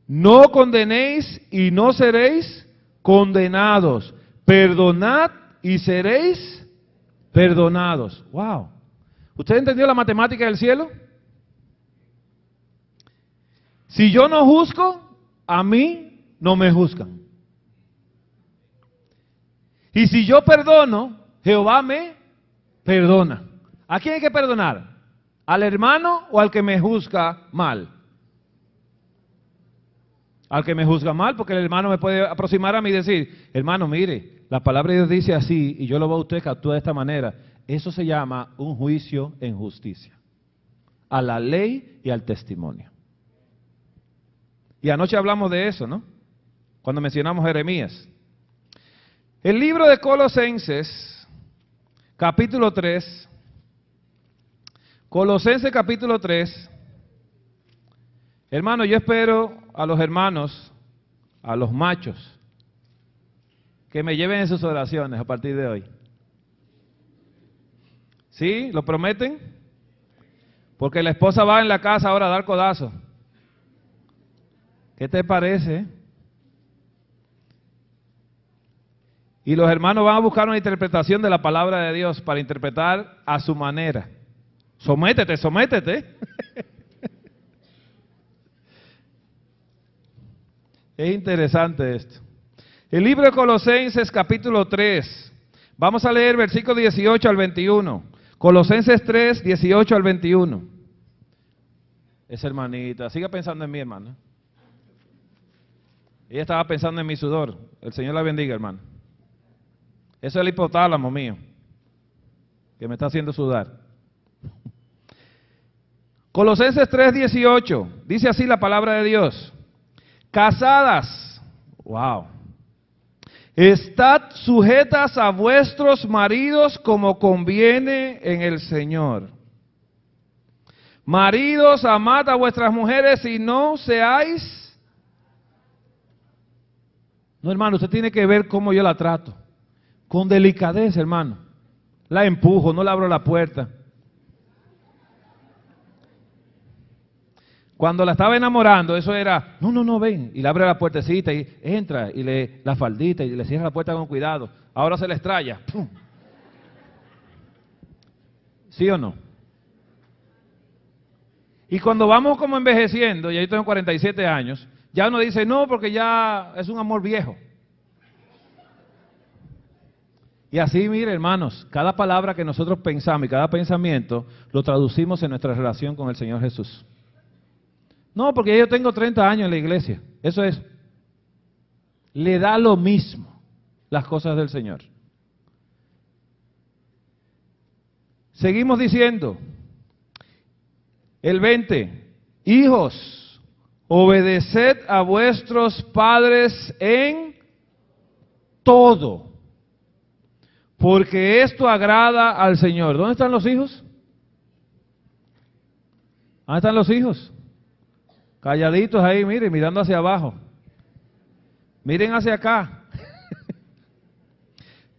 No condenéis y no seréis condenados. Perdonad y seréis perdonados. Wow. ¿Usted entendió la matemática del cielo? Si yo no juzgo, a mí no me juzgan. Y si yo perdono, Jehová me perdona. ¿A quién hay que perdonar? ¿Al hermano o al que me juzga mal? Al que me juzga mal, porque el hermano me puede aproximar a mí y decir, hermano, mire, la palabra de Dios dice así y yo lo veo a usted que actúa de esta manera. Eso se llama un juicio en justicia. A la ley y al testimonio. Y anoche hablamos de eso, ¿no? Cuando mencionamos Jeremías. El libro de Colosenses, capítulo 3. Colosenses capítulo 3. Hermano, yo espero a los hermanos, a los machos, que me lleven en sus oraciones a partir de hoy. ¿Sí? ¿Lo prometen? Porque la esposa va en la casa ahora a dar codazo. ¿Qué te parece? Y los hermanos van a buscar una interpretación de la palabra de Dios para interpretar a su manera. Sométete, sométete. Es interesante esto. El libro de Colosenses capítulo 3. Vamos a leer versículos 18 al 21. Colosenses 3, 18 al 21. Esa hermanita, siga pensando en mí, hermana. Ella estaba pensando en mi sudor. El Señor la bendiga, hermano. Eso es el hipotálamo mío, que me está haciendo sudar. Colosenses 3, 18. Dice así la palabra de Dios. Casadas, wow, estad sujetas a vuestros maridos como conviene en el Señor. Maridos, amad a vuestras mujeres y no seáis... No, hermano, usted tiene que ver cómo yo la trato. Con delicadeza, hermano. La empujo, no le abro la puerta. Cuando la estaba enamorando, eso era, no, ven, y le abre la puertecita y entra, y le la faldita, y le cierra la puerta con cuidado. Ahora se le estrella. ¡Pum! ¿Sí o no? Y cuando vamos como envejeciendo, y yo tengo 47 años, ya uno dice, no, porque ya es un amor viejo. Y así, mire, hermanos, cada palabra que nosotros pensamos y cada pensamiento, lo traducimos en nuestra relación con el Señor Jesús. No, porque yo tengo 30 años en la iglesia. Eso es. Le da lo mismo las cosas del Señor. Seguimos diciendo. El 20. Hijos, obedeced a vuestros padres en todo, porque esto agrada al Señor. ¿Dónde están los hijos? ¿Dónde están los hijos? Calladitos ahí, miren, mirando hacia abajo. Miren hacia acá.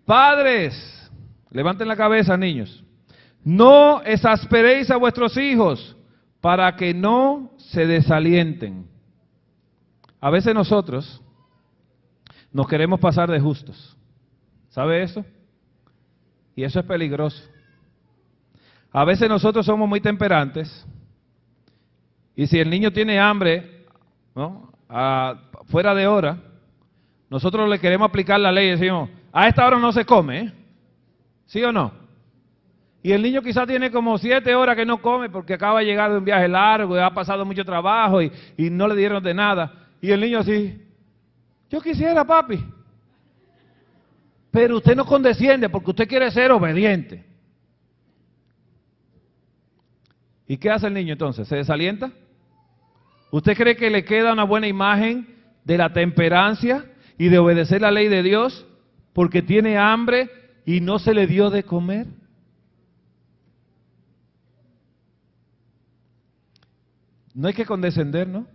Padres, levanten la cabeza, niños. No exasperéis a vuestros hijos para que no se desalienten. A veces nosotros nos queremos pasar de justos. ¿Sabe eso? Y eso es peligroso. A veces nosotros somos muy temperantes. Y si el niño tiene hambre, ¿no? Fuera de hora, nosotros le queremos aplicar la ley y decimos, a esta hora no se come, ¿eh? ¿Sí o no? Y el niño quizás tiene como 7 horas que no come porque acaba de llegar de un viaje largo y ha pasado mucho trabajo y no le dieron de nada. Y el niño así, yo quisiera, papi. Pero usted no condesciende porque usted quiere ser obediente. ¿Y qué hace el niño entonces? ¿Se desalienta? ¿Usted cree que le queda una buena imagen de la temperancia y de obedecer la ley de Dios porque tiene hambre y no se le dio de comer? No hay que condescender, ¿no?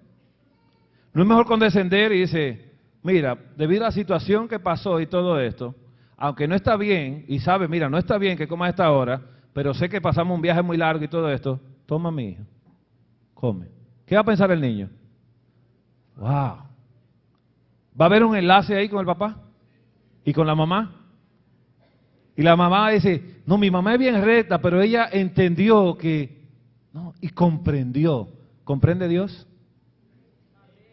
No es mejor condescender y dice, mira, debido a la situación que pasó y todo esto, aunque no está bien, y sabe, mira, no está bien que coma a esta hora, pero sé que pasamos un viaje muy largo y todo esto, toma mi hijo, come. ¿Qué va a pensar el niño? Wow. ¿Va a haber un enlace ahí con el papá? ¿Y con la mamá? Y la mamá dice, no, mi mamá es bien recta, pero ella entendió que, no, y comprendió. ¿Comprende Dios?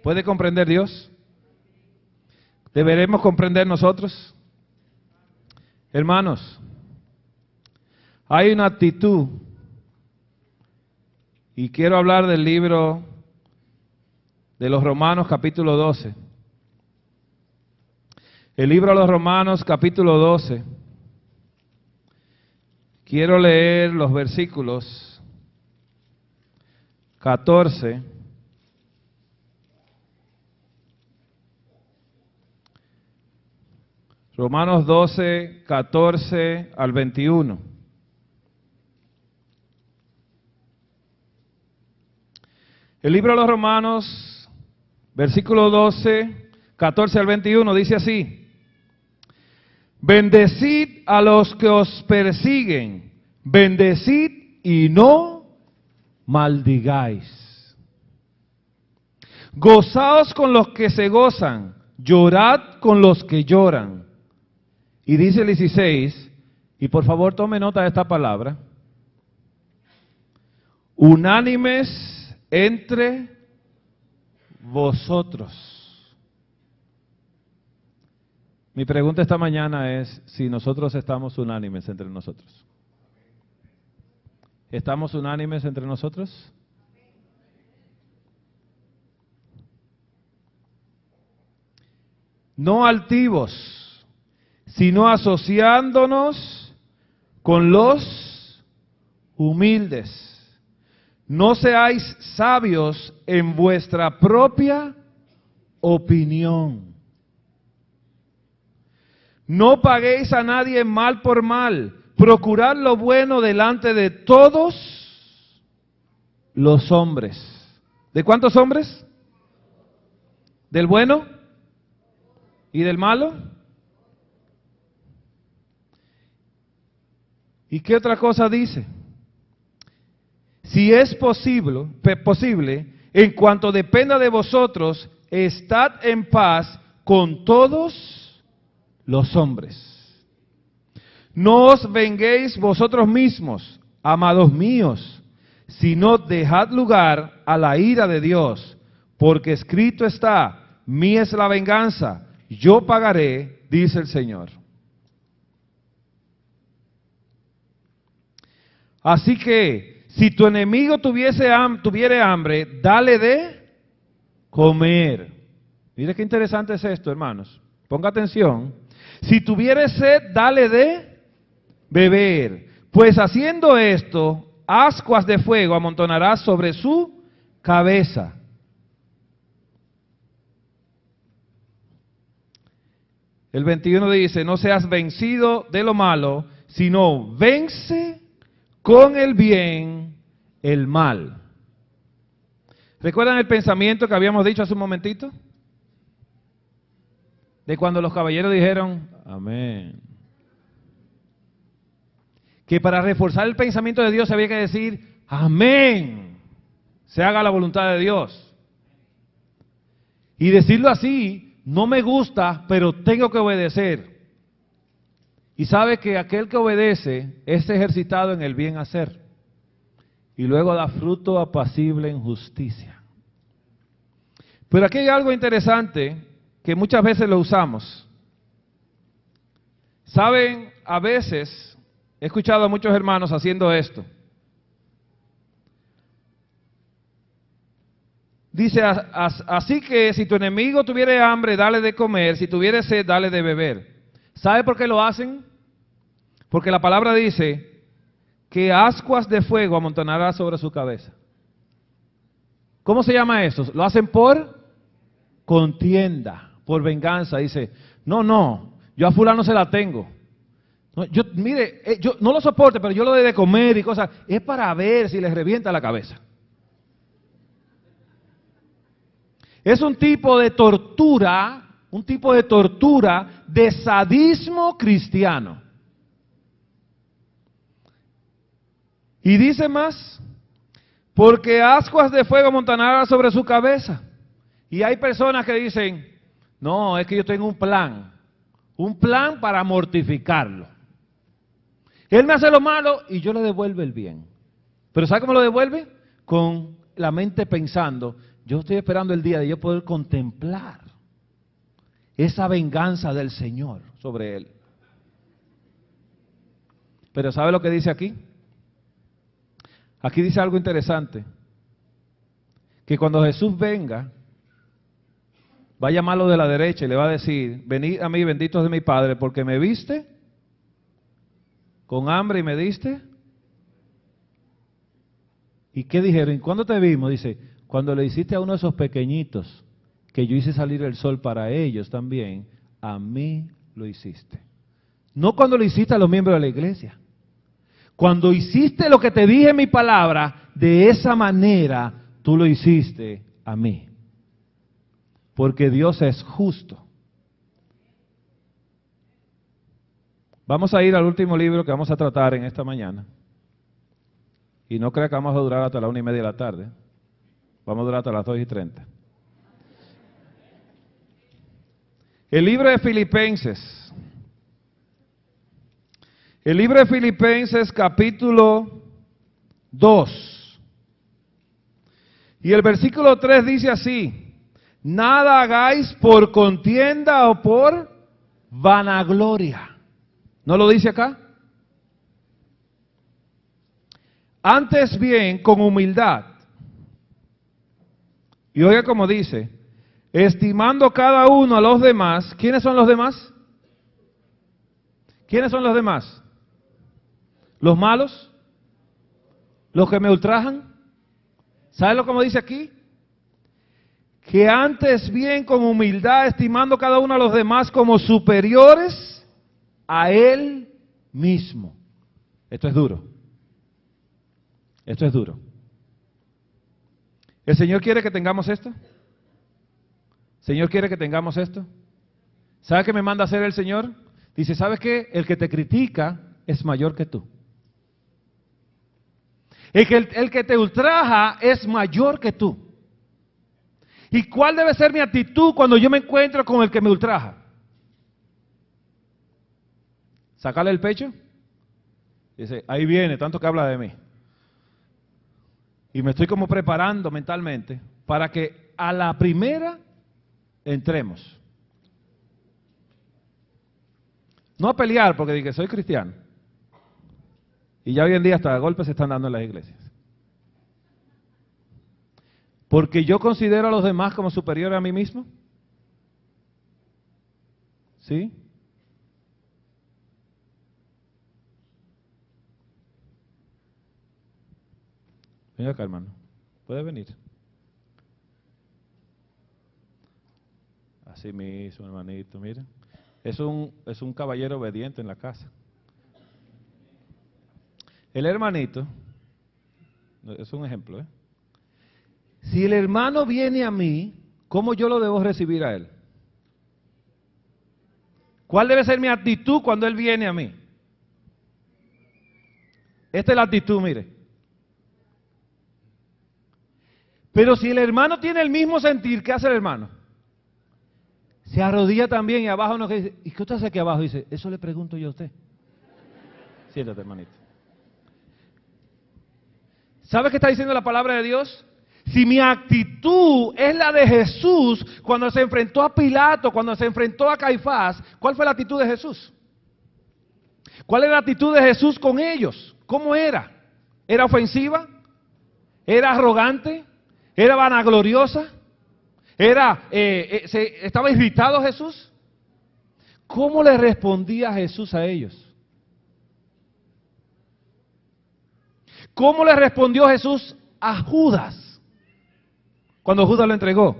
¿Puede comprender Dios? ¿Deberemos comprender nosotros? Hermanos, hay una actitud, y quiero hablar del libro de los Romanos capítulo 12. El libro de los Romanos capítulo 12. Quiero leer los versículos 14. Romanos 12, 14 al 21. El libro de los Romanos, versículo 12, 14 al 21, dice así. Bendecid a los que os persiguen, bendecid y no maldigáis. Gozaos con los que se gozan, llorad con los que lloran. Y dice el 16, y por favor tome nota de esta palabra, unánimes entre vosotros. Mi pregunta esta mañana es si nosotros estamos unánimes entre nosotros. ¿Estamos unánimes entre nosotros? No altivos, sino asociándonos con los humildes. No seáis sabios en vuestra propia opinión. No paguéis a nadie mal por mal. Procurad lo bueno delante de todos los hombres. ¿De cuántos hombres? ¿Del bueno y del malo? ¿Y qué otra cosa dice? Si es posible, en cuanto dependa de vosotros, estad en paz con todos los hombres. No os venguéis vosotros mismos, amados míos, sino dejad lugar a la ira de Dios, porque escrito está, mía es la venganza, yo pagaré, dice el Señor. Así que, si tu enemigo tuviere hambre, dale de comer. Mire qué interesante es esto, hermanos. Ponga atención. Si tuviere sed, dale de beber. Pues haciendo esto, ascuas de fuego amontonarás sobre su cabeza. El 21 dice, no seas vencido de lo malo, sino vence con el bien el mal. ¿Recuerdan el pensamiento que habíamos dicho hace un momentito? De cuando los caballeros dijeron, amén. Que para reforzar el pensamiento de Dios había que decir, amén. Se haga la voluntad de Dios. Y decirlo así, no me gusta, pero tengo que obedecer. Y sabe que aquel que obedece es ejercitado en el bien hacer. Y luego da fruto apacible en justicia. Pero aquí hay algo interesante que muchas veces lo usamos. Saben, a veces he escuchado a muchos hermanos haciendo esto. Dice, así que si tu enemigo tuviere hambre, dale de comer, si tuviere sed, dale de beber. ¿Sabe por qué lo hacen? Porque la palabra dice que ascuas de fuego amontonará sobre su cabeza. ¿Cómo se llama eso? Lo hacen por contienda, por venganza. Dice, no, yo a fulano se la tengo. No, mire, yo no lo soporte, pero yo lo doy de comer y cosas. Es para ver si les revienta la cabeza. Es un tipo de tortura, de sadismo cristiano. Y dice más, porque ascuas de fuego amontonará sobre su cabeza. Y hay personas que dicen, no, es que yo tengo un plan para mortificarlo. Él me hace lo malo y yo le devuelvo el bien. Pero ¿sabe cómo lo devuelve? Con la mente pensando, yo estoy esperando el día de yo poder contemplar esa venganza del Señor sobre él. Pero ¿sabe lo que dice aquí? Aquí dice algo interesante. Que cuando Jesús venga, va a llamarlo de la derecha y le va a decir, venid a mí benditos de mi Padre, porque me viste con hambre y me diste. ¿Y qué dijeron? ¿Y cuándo te vimos? Dice, cuando le hiciste a uno de esos pequeñitos, que yo hice salir el sol para ellos también, a mí lo hiciste. No cuando lo hiciste a los miembros de la iglesia. Cuando hiciste lo que te dije en mi palabra, de esa manera tú lo hiciste a mí. Porque Dios es justo. Vamos a ir al último libro que vamos a tratar en esta mañana. Y no crea que vamos a durar hasta la 1:30 de la tarde. Vamos a durar hasta las 2:30. El libro de Filipenses. El libro de Filipenses capítulo 2. Y el versículo 3 dice así: nada hagáis por contienda o por vanagloria. ¿No lo dice acá? Antes bien, con humildad. Y oiga como dice, estimando cada uno a los demás. ¿Quiénes son los demás? ¿Quiénes son los demás? ¿Los malos? ¿Los que me ultrajan? ¿Sabe lo que dice aquí? Que antes bien con humildad, estimando cada uno a los demás como superiores a él mismo. Esto es duro. Esto es duro. ¿El Señor quiere que tengamos esto? ¿El Señor quiere que tengamos esto? ¿Sabe qué me manda a hacer el Señor? Dice, ¿sabes qué? El que te critica es mayor que tú. El que te ultraja es mayor que tú. ¿Y cuál debe ser mi actitud cuando yo me encuentro con el que me ultraja? ¿Sacarle el pecho? Dice, ahí viene, tanto que habla de mí. Y me estoy como preparando mentalmente para que a la primera entremos. No a pelear porque dije, soy cristiano. Y ya hoy en día hasta golpes se están dando en las iglesias. Porque yo considero a los demás como superiores a mí mismo. ¿Sí? Venga acá, hermano. Puede venir. Así mismo, hermanito, mira. Es un caballero obediente en la casa. El hermanito, es un ejemplo, ¿eh? Si el hermano viene a mí, ¿cómo yo lo debo recibir a él? ¿Cuál debe ser mi actitud cuando él viene a mí? Esta es la actitud, mire. Pero si el hermano tiene el mismo sentir, ¿qué hace el hermano? Se arrodilla también y abajo nos dice, ¿y qué usted hace aquí abajo? Dice, eso le pregunto yo a usted. Siéntate, hermanito. ¿Sabe qué está diciendo la palabra de Dios? Si mi actitud es la de Jesús cuando se enfrentó a Pilato, cuando se enfrentó a Caifás, ¿cuál fue la actitud de Jesús? ¿Cuál era la actitud de Jesús con ellos? ¿Cómo era? ¿Era ofensiva? ¿Era arrogante? ¿Era vanagloriosa? ¿Estaba irritado Jesús? ¿Cómo le respondía Jesús a ellos? ¿Cómo le respondió Jesús a Judas cuando Judas lo entregó?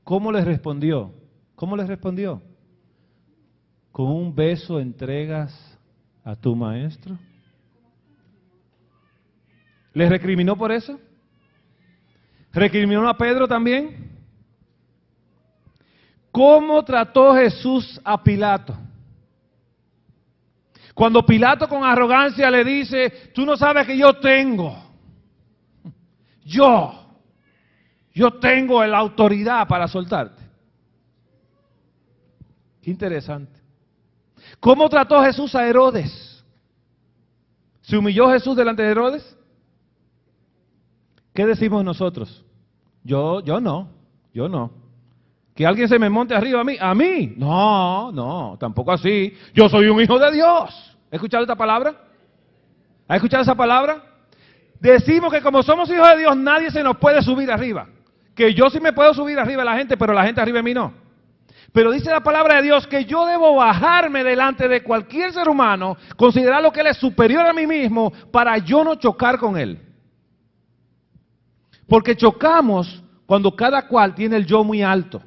¿Cómo le respondió? ¿Cómo le respondió? ¿Con un beso entregas a tu maestro? ¿Le recriminó por eso? ¿Recriminó a Pedro también? ¿Cómo trató Jesús a Pilato? Cuando Pilato con arrogancia le dice, tú no sabes que yo tengo la autoridad para soltarte. Qué interesante. ¿Cómo trató Jesús a Herodes? ¿Se humilló Jesús delante de Herodes? ¿Qué decimos nosotros? Yo no. Que alguien se me monte arriba a mí. No, tampoco así. Yo soy un hijo de Dios. ¿Ha escuchado esta palabra? ¿Ha escuchado esa palabra? Decimos que como somos hijos de Dios, nadie se nos puede subir arriba. Que yo sí me puedo subir arriba de la gente, pero la gente arriba de mí no. Pero dice la palabra de Dios que yo debo bajarme delante de cualquier ser humano, considerarlo que él es superior a mí mismo, para yo no chocar con él. Porque chocamos cuando cada cual tiene el yo muy alto.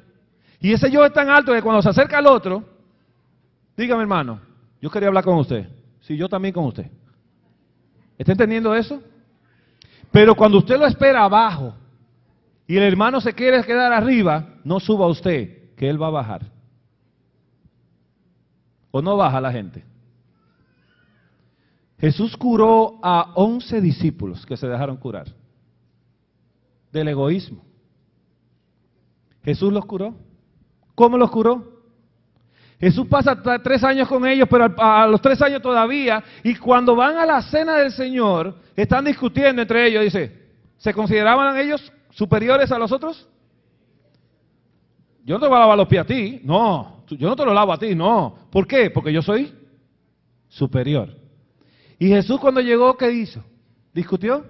Y ese yo es tan alto que cuando se acerca al otro, dígame hermano, yo quería hablar con usted. Sí, yo también con usted. ¿Está entendiendo eso? Pero cuando usted lo espera abajo y el hermano se quiere quedar arriba, no suba usted, que él va a bajar. ¿O no baja la gente? Jesús curó a 11 discípulos que se dejaron curar del egoísmo. Jesús los curó. ¿Cómo los curó? Jesús pasa 3 años con ellos, pero a los 3 años todavía, y cuando van a la cena del Señor, están discutiendo entre ellos, dice, ¿se consideraban ellos superiores a los otros? Yo no te voy a lavar los pies a ti, no, yo no te lo lavo a ti, no. ¿Por qué? Porque yo soy superior. Y Jesús cuando llegó, ¿qué hizo? ¿Discutió?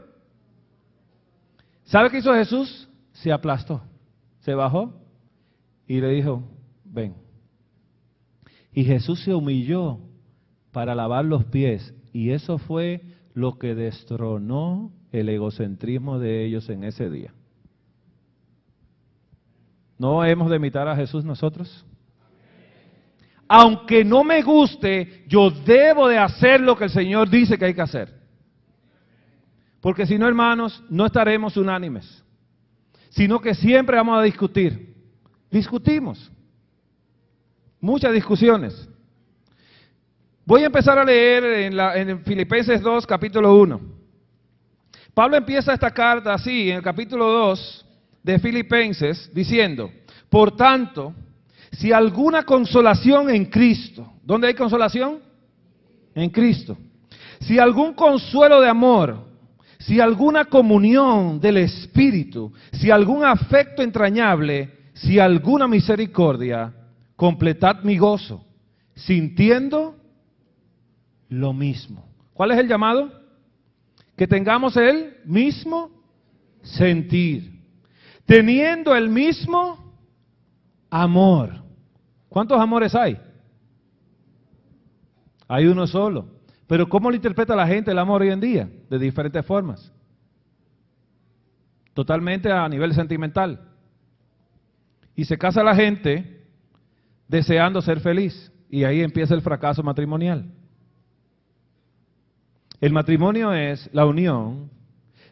¿Sabe qué hizo Jesús? Se aplastó, se bajó y le dijo, ven. Y Jesús se humilló para lavar los pies. Y eso fue lo que destronó el egocentrismo de ellos en ese día. ¿No hemos de imitar a Jesús nosotros? Aunque no me guste, yo debo de hacer lo que el Señor dice que hay que hacer. Porque si no, hermanos, no estaremos unánimes. Sino que siempre vamos a discutir. Discutimos. Muchas discusiones. Voy a empezar a leer en Filipenses 2, capítulo 1. Pablo empieza esta carta así, en el capítulo 2 de Filipenses, diciendo, por tanto, si alguna consolación en Cristo, ¿dónde hay consolación? En Cristo. Si algún consuelo de amor, si alguna comunión del Espíritu, si algún afecto entrañable, si alguna misericordia, completad mi gozo, sintiendo lo mismo. ¿Cuál es el llamado? Que tengamos el mismo sentir, teniendo el mismo amor. ¿Cuántos amores hay? Hay uno solo. Pero ¿cómo lo interpreta la gente el amor hoy en día? De diferentes formas. Totalmente a nivel sentimental. Y se casa la gente deseando ser feliz. Y ahí empieza el fracaso matrimonial. El matrimonio es la unión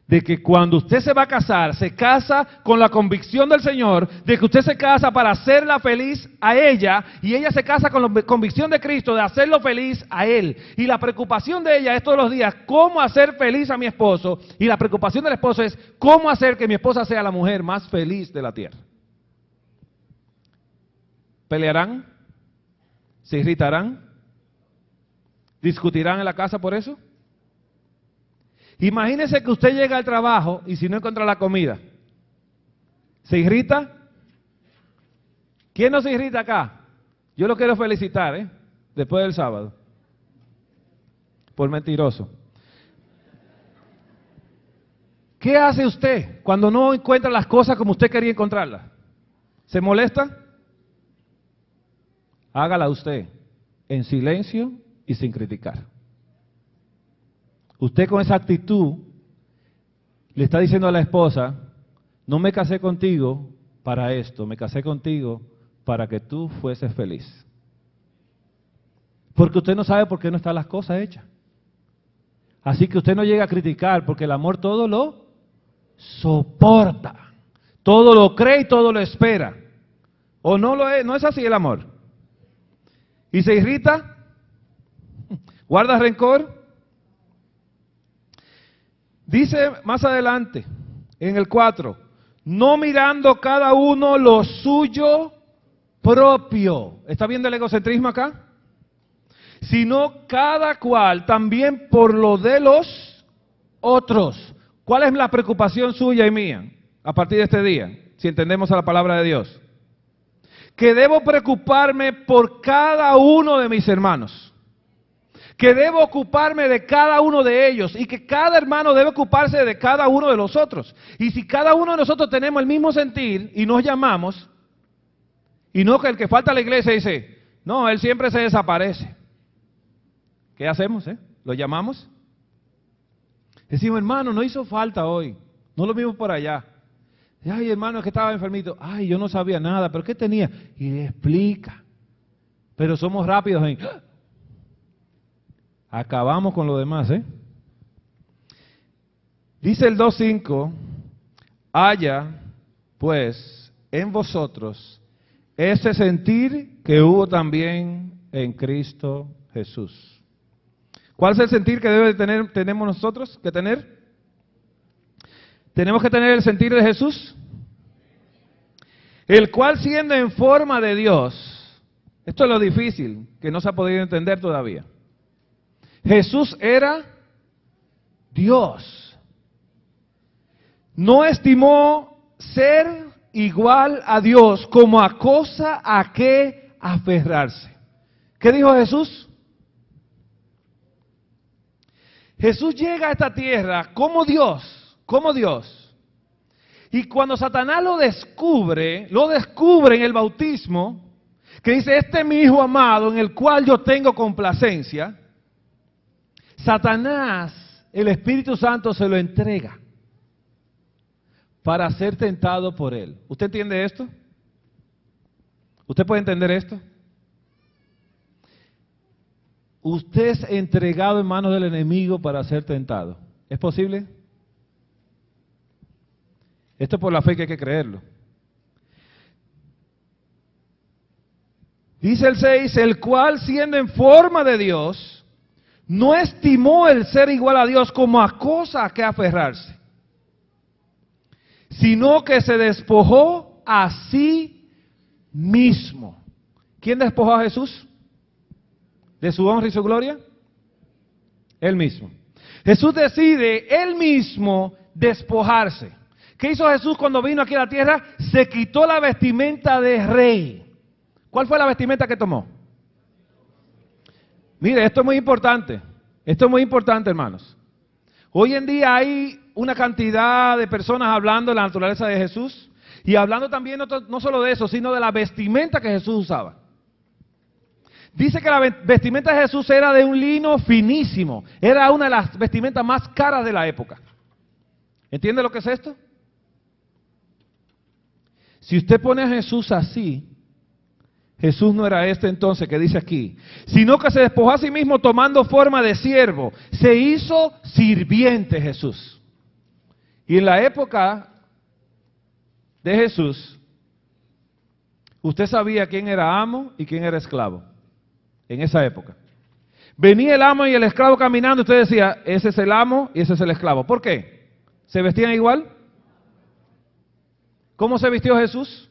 de que cuando usted se va a casar, se casa con la convicción del Señor de que usted se casa para hacerla feliz a ella y ella se casa con la convicción de Cristo de hacerlo feliz a él. Y la preocupación de ella es todos los días cómo hacer feliz a mi esposo y la preocupación del esposo es cómo hacer que mi esposa sea la mujer más feliz de la tierra. ¿Pelearán? ¿Se irritarán? ¿Discutirán en la casa por eso? Imagínese que usted llega al trabajo y si no encuentra la comida, ¿se irrita? ¿Quién no se irrita acá? Yo lo quiero felicitar, después del sábado, por mentiroso. ¿Qué hace usted cuando no encuentra las cosas como usted quería encontrarlas? ¿Se molesta? Hágala usted en silencio y sin criticar. Usted con esa actitud le está diciendo a la esposa, no me casé contigo para esto, me casé contigo para que tú fueses feliz. Porque usted no sabe por qué no están las cosas hechas. Así que usted no llega a criticar, porque el amor todo lo soporta, todo lo cree y todo lo espera. ¿O no lo es? ¿No es así el amor? ¿Y se irrita? ¿Guarda rencor? Dice más adelante, en el 4, no mirando cada uno lo suyo propio. ¿Está viendo el egocentrismo acá? Sino cada cual también por lo de los otros. ¿Cuál es la preocupación suya y mía a partir de este día, si entendemos a la palabra de Dios? Que debo preocuparme por cada uno de mis hermanos. Que debo ocuparme de cada uno de ellos y que cada hermano debe ocuparse de cada uno de los otros. Y si cada uno de nosotros tenemos el mismo sentir y nos llamamos, y no que el que falta a la iglesia dice, no, él siempre se desaparece. ¿Qué hacemos? ¿Lo llamamos? Decimos, hermano, no hizo falta hoy, no lo vimos por allá. Ay, hermano, es que estaba enfermito. Ay, yo no sabía nada, pero ¿qué tenía? Y le explica. Pero somos rápidos en... Acabamos con lo demás, Dice el 2.5, haya, pues, en vosotros ese sentir que hubo también en Cristo Jesús. ¿Cuál es el sentir que tenemos nosotros que tener? Tenemos que tener el sentir de Jesús, el cual siendo en forma de Dios, esto es lo difícil, que no se ha podido entender todavía. Jesús era Dios. No estimó ser igual a Dios como a cosa a que aferrarse. ¿Qué dijo Jesús? Jesús llega a esta tierra como Dios, como Dios. Y cuando Satanás lo descubre en el bautismo, que dice, este es mi Hijo amado en el cual yo tengo complacencia. Satanás, el Espíritu Santo se lo entrega para ser tentado por él. ¿Usted entiende esto? ¿Usted puede entender esto? Usted es entregado en manos del enemigo para ser tentado. ¿Es posible? Esto es por la fe que hay que creerlo. Dice el 6, el cual siendo en forma de Dios, no estimó el ser igual a Dios como a cosa a que aferrarse, sino que se despojó a sí mismo. ¿Quién despojó a Jesús de su honra y su gloria? Él mismo. Jesús decide él mismo despojarse. ¿Qué hizo Jesús cuando vino aquí a la tierra? Se quitó la vestimenta de rey. ¿Cuál fue la vestimenta que tomó? Mire, esto es muy importante. Esto es muy importante, hermanos. Hoy en día hay una cantidad de personas hablando de la naturaleza de Jesús y hablando también no solo de eso, sino de la vestimenta que Jesús usaba. Dice que la vestimenta de Jesús era de un lino finísimo. Era una de las vestimentas más caras de la época. ¿Entiende lo que es esto? Si usted pone a Jesús así, Jesús no era este entonces que dice aquí, sino que se despojó a sí mismo tomando forma de siervo. Se hizo sirviente Jesús. Y en la época de Jesús, usted sabía quién era amo y quién era esclavo. En esa época. Venía el amo y el esclavo caminando, usted decía, ese es el amo y ese es el esclavo. ¿Por qué? ¿Se vestían igual? ¿Cómo se vistió Jesús?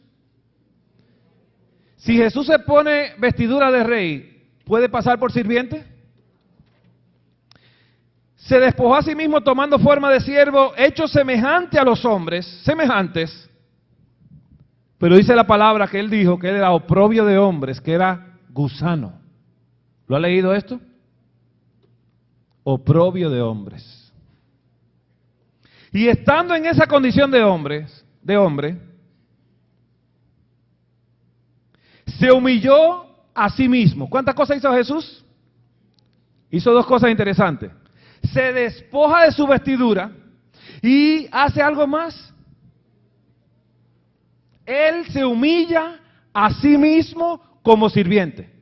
Si Jesús se pone vestidura de rey, ¿puede pasar por sirviente? Se despojó a sí mismo tomando forma de siervo, hecho semejante a los hombres, semejantes. Pero dice la palabra que él dijo que él era oprobio de hombres, que era gusano. ¿Lo ha leído esto? Oprobio de hombres. Y estando en esa condición de hombre, se humilló a sí mismo. ¿Cuántas cosas hizo Jesús? Hizo dos cosas interesantes. Se despoja de su vestidura y hace algo más. Él se humilla a sí mismo como sirviente.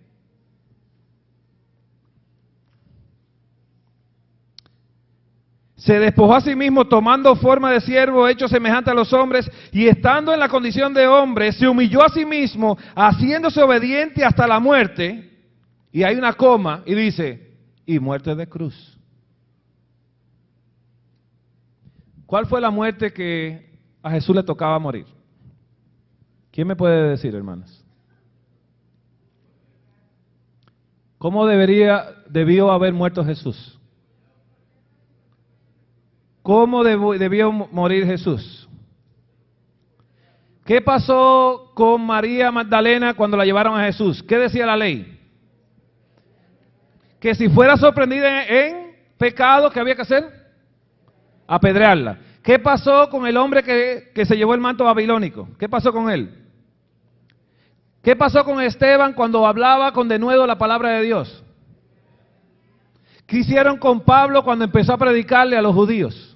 Se despojó a sí mismo tomando forma de siervo, hecho semejante a los hombres, y estando en la condición de hombre, se humilló a sí mismo, haciéndose obediente hasta la muerte. Y hay una coma y dice, y muerte de cruz. ¿Cuál fue la muerte que a Jesús le tocaba morir? ¿Quién me puede decir, hermanos? ¿Cómo debió haber muerto Jesús? ¿Cómo debió morir Jesús? ¿Qué pasó con María Magdalena cuando la llevaron a Jesús? ¿Qué decía la ley? Que si fuera sorprendida en pecado, ¿qué había que hacer? Apedrearla. ¿Qué pasó con el hombre que se llevó el manto babilónico? ¿Qué pasó con él? ¿Qué pasó con Esteban cuando hablaba con denuedo la palabra de Dios? ¿Qué hicieron con Pablo cuando empezó a predicarle a los judíos?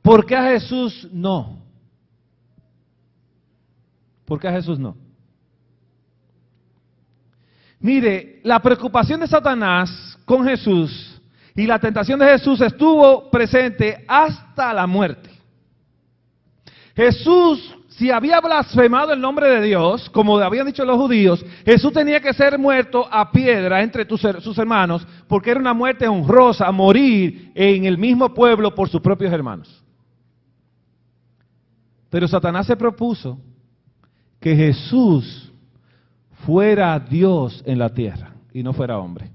¿Por qué a Jesús no? ¿Por qué a Jesús no? Mire, la preocupación de Satanás con Jesús y la tentación de Jesús estuvo presente hasta la muerte. Jesús, si había blasfemado el nombre de Dios, como habían dicho los judíos, Jesús tenía que ser muerto a piedra entre sus hermanos, porque era una muerte honrosa, morir en el mismo pueblo por sus propios hermanos. Pero Satanás se propuso que Jesús fuera Dios en la tierra y no fuera hombre.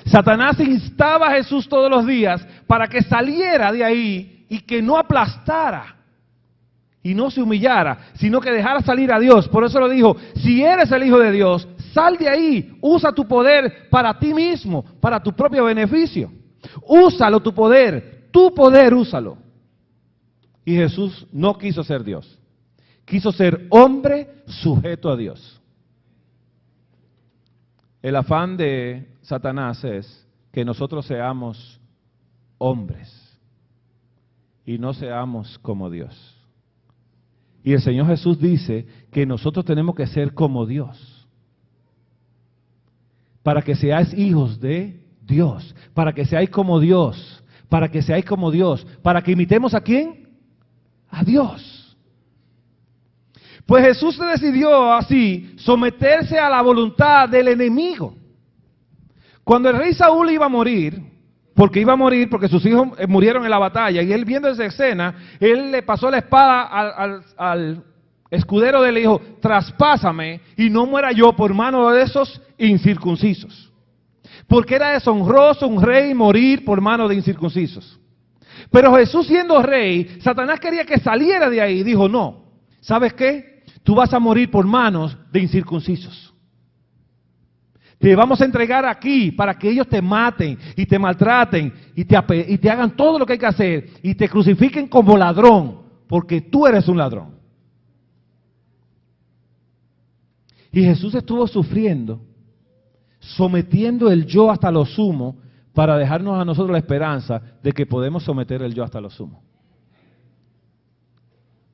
Satanás instaba a Jesús todos los días para que saliera de ahí y que no aplastara y no se humillara, sino que dejara salir a Dios. Por eso lo dijo, si eres el Hijo de Dios, sal de ahí, usa tu poder para ti mismo, para tu propio beneficio. Úsalo, tu poder úsalo. Y Jesús no quiso ser Dios, quiso ser hombre sujeto a Dios. El afán de Satanás es que nosotros seamos hombres y no seamos como Dios. Y el Señor Jesús dice que nosotros tenemos que ser como Dios, para que seáis hijos de Dios, para que seáis como Dios, para que seáis como Dios, para que imitemos ¿a quién? A Dios. Pues Jesús se decidió así someterse a la voluntad del enemigo. Cuando el rey Saúl iba a morir, porque sus hijos murieron en la batalla, y él viendo esa escena, él le pasó la espada al escudero de él y dijo, traspásame y no muera yo por mano de esos incircuncisos. Porque era deshonroso un rey morir por mano de incircuncisos. Pero Jesús siendo rey, Satanás quería que saliera de ahí y dijo, no, ¿sabes qué? Tú vas a morir por manos de incircuncisos. Te vamos a entregar aquí para que ellos te maten y te maltraten y te hagan todo lo que hay que hacer y te crucifiquen como ladrón, porque tú eres un ladrón. Y Jesús estuvo sufriendo, sometiendo el yo hasta lo sumo, para dejarnos a nosotros la esperanza de que podemos someter el yo hasta lo sumo.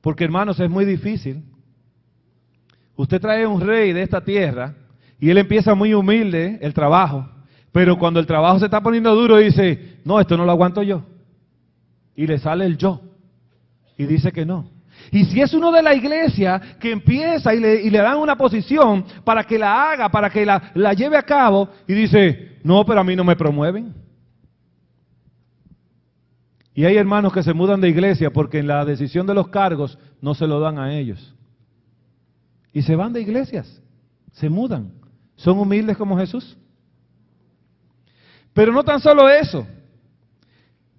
Porque hermanos, es muy difícil. Usted trae un rey de esta tierra y él empieza muy humilde el trabajo, pero cuando el trabajo se está poniendo duro dice, no, esto no lo aguanto yo. Y le sale el yo y dice que no. Y si es uno de la iglesia que empieza y le dan una posición para que la haga, para que la lleve a cabo, y dice, no, pero a mí no me promueven. Y hay hermanos que se mudan de iglesia porque en la decisión de los cargos no se lo dan a ellos. Y se van de iglesias, se mudan. ¿Son humildes como Jesús? Pero no tan solo eso.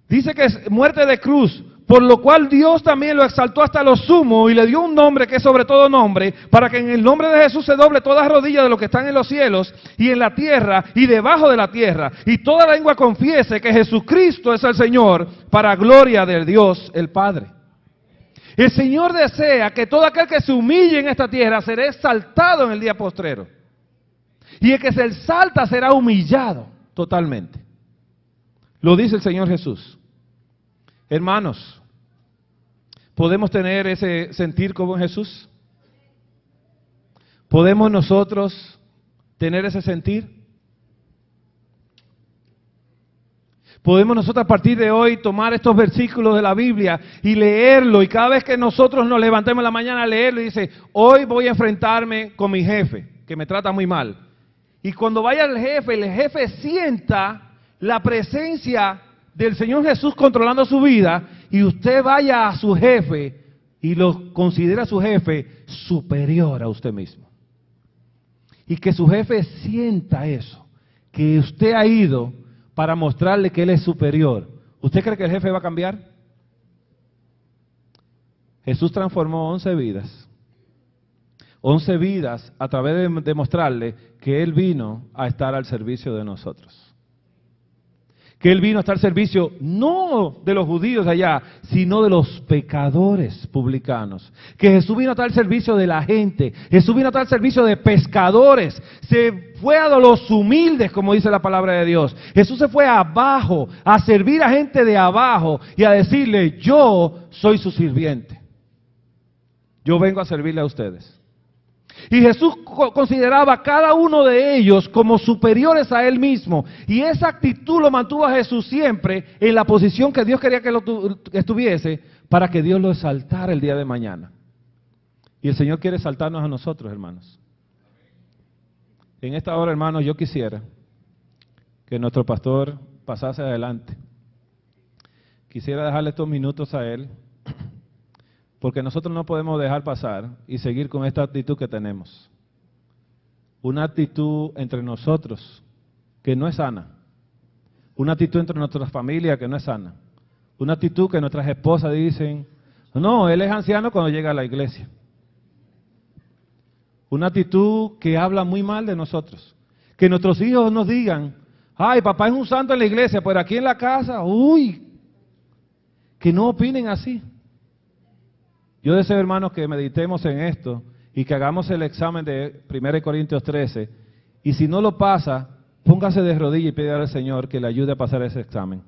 Dice que es muerte de cruz, por lo cual Dios también lo exaltó hasta lo sumo y le dio un nombre que es sobre todo nombre, para que en el nombre de Jesús se doble toda rodilla de los que están en los cielos y en la tierra y debajo de la tierra, y toda lengua confiese que Jesucristo es el Señor, para gloria de Dios el Padre. El Señor desea que todo aquel que se humille en esta tierra será exaltado en el día postrero. Y el que se exalta será humillado totalmente. Lo dice el Señor Jesús. Hermanos, ¿podemos tener ese sentir como Jesús? ¿Podemos nosotros tener ese sentir? ¿Podemos nosotros a partir de hoy tomar estos versículos de la Biblia y leerlo? Y cada vez que nosotros nos levantemos en la mañana a leerlo y dice, hoy voy a enfrentarme con mi jefe, que me trata muy mal. Y cuando vaya el jefe sienta la presencia del Señor Jesús controlando su vida, y usted vaya a su jefe y lo considera su jefe superior a usted mismo. y que su jefe sienta eso, que usted ha ido para mostrarle que él es superior, ¿usted cree que el jefe va a cambiar? Jesús transformó 11 vidas. 11 vidas a través de demostrarle que Él vino a estar al servicio de nosotros. Que Él vino a estar al servicio no de los judíos allá, sino de los pecadores publicanos. Que Jesús vino a estar al servicio de la gente. Jesús vino a estar al servicio de pescadores. Se fue a los humildes, como dice la palabra de Dios. Jesús se fue abajo a servir a gente de abajo y a decirle, yo soy su sirviente. Yo vengo a servirle a ustedes. Y Jesús consideraba a cada uno de ellos como superiores a Él mismo. Y esa actitud lo mantuvo a Jesús siempre en la posición que Dios quería que lo estuviese, para que Dios lo exaltara el día de mañana. Y el Señor quiere exaltarnos a nosotros, hermanos. En esta hora, hermanos, yo quisiera que nuestro pastor pasase adelante. Quisiera dejarle estos minutos a él, porque nosotros no podemos dejar pasar y seguir con esta actitud que tenemos. Una actitud entre nosotros que no es sana. Una actitud entre nuestras familias que no es sana. Una actitud que nuestras esposas dicen, no, él es anciano cuando llega a la iglesia. Una actitud que habla muy mal de nosotros. Que nuestros hijos nos digan, ay, papá es un santo en la iglesia, pero aquí en la casa, uy, que no opinen así. Yo deseo, hermanos, que meditemos en esto y que hagamos el examen de 1 Corintios 13. Y si no lo pasa, póngase de rodillas y pídale al Señor que le ayude a pasar ese examen.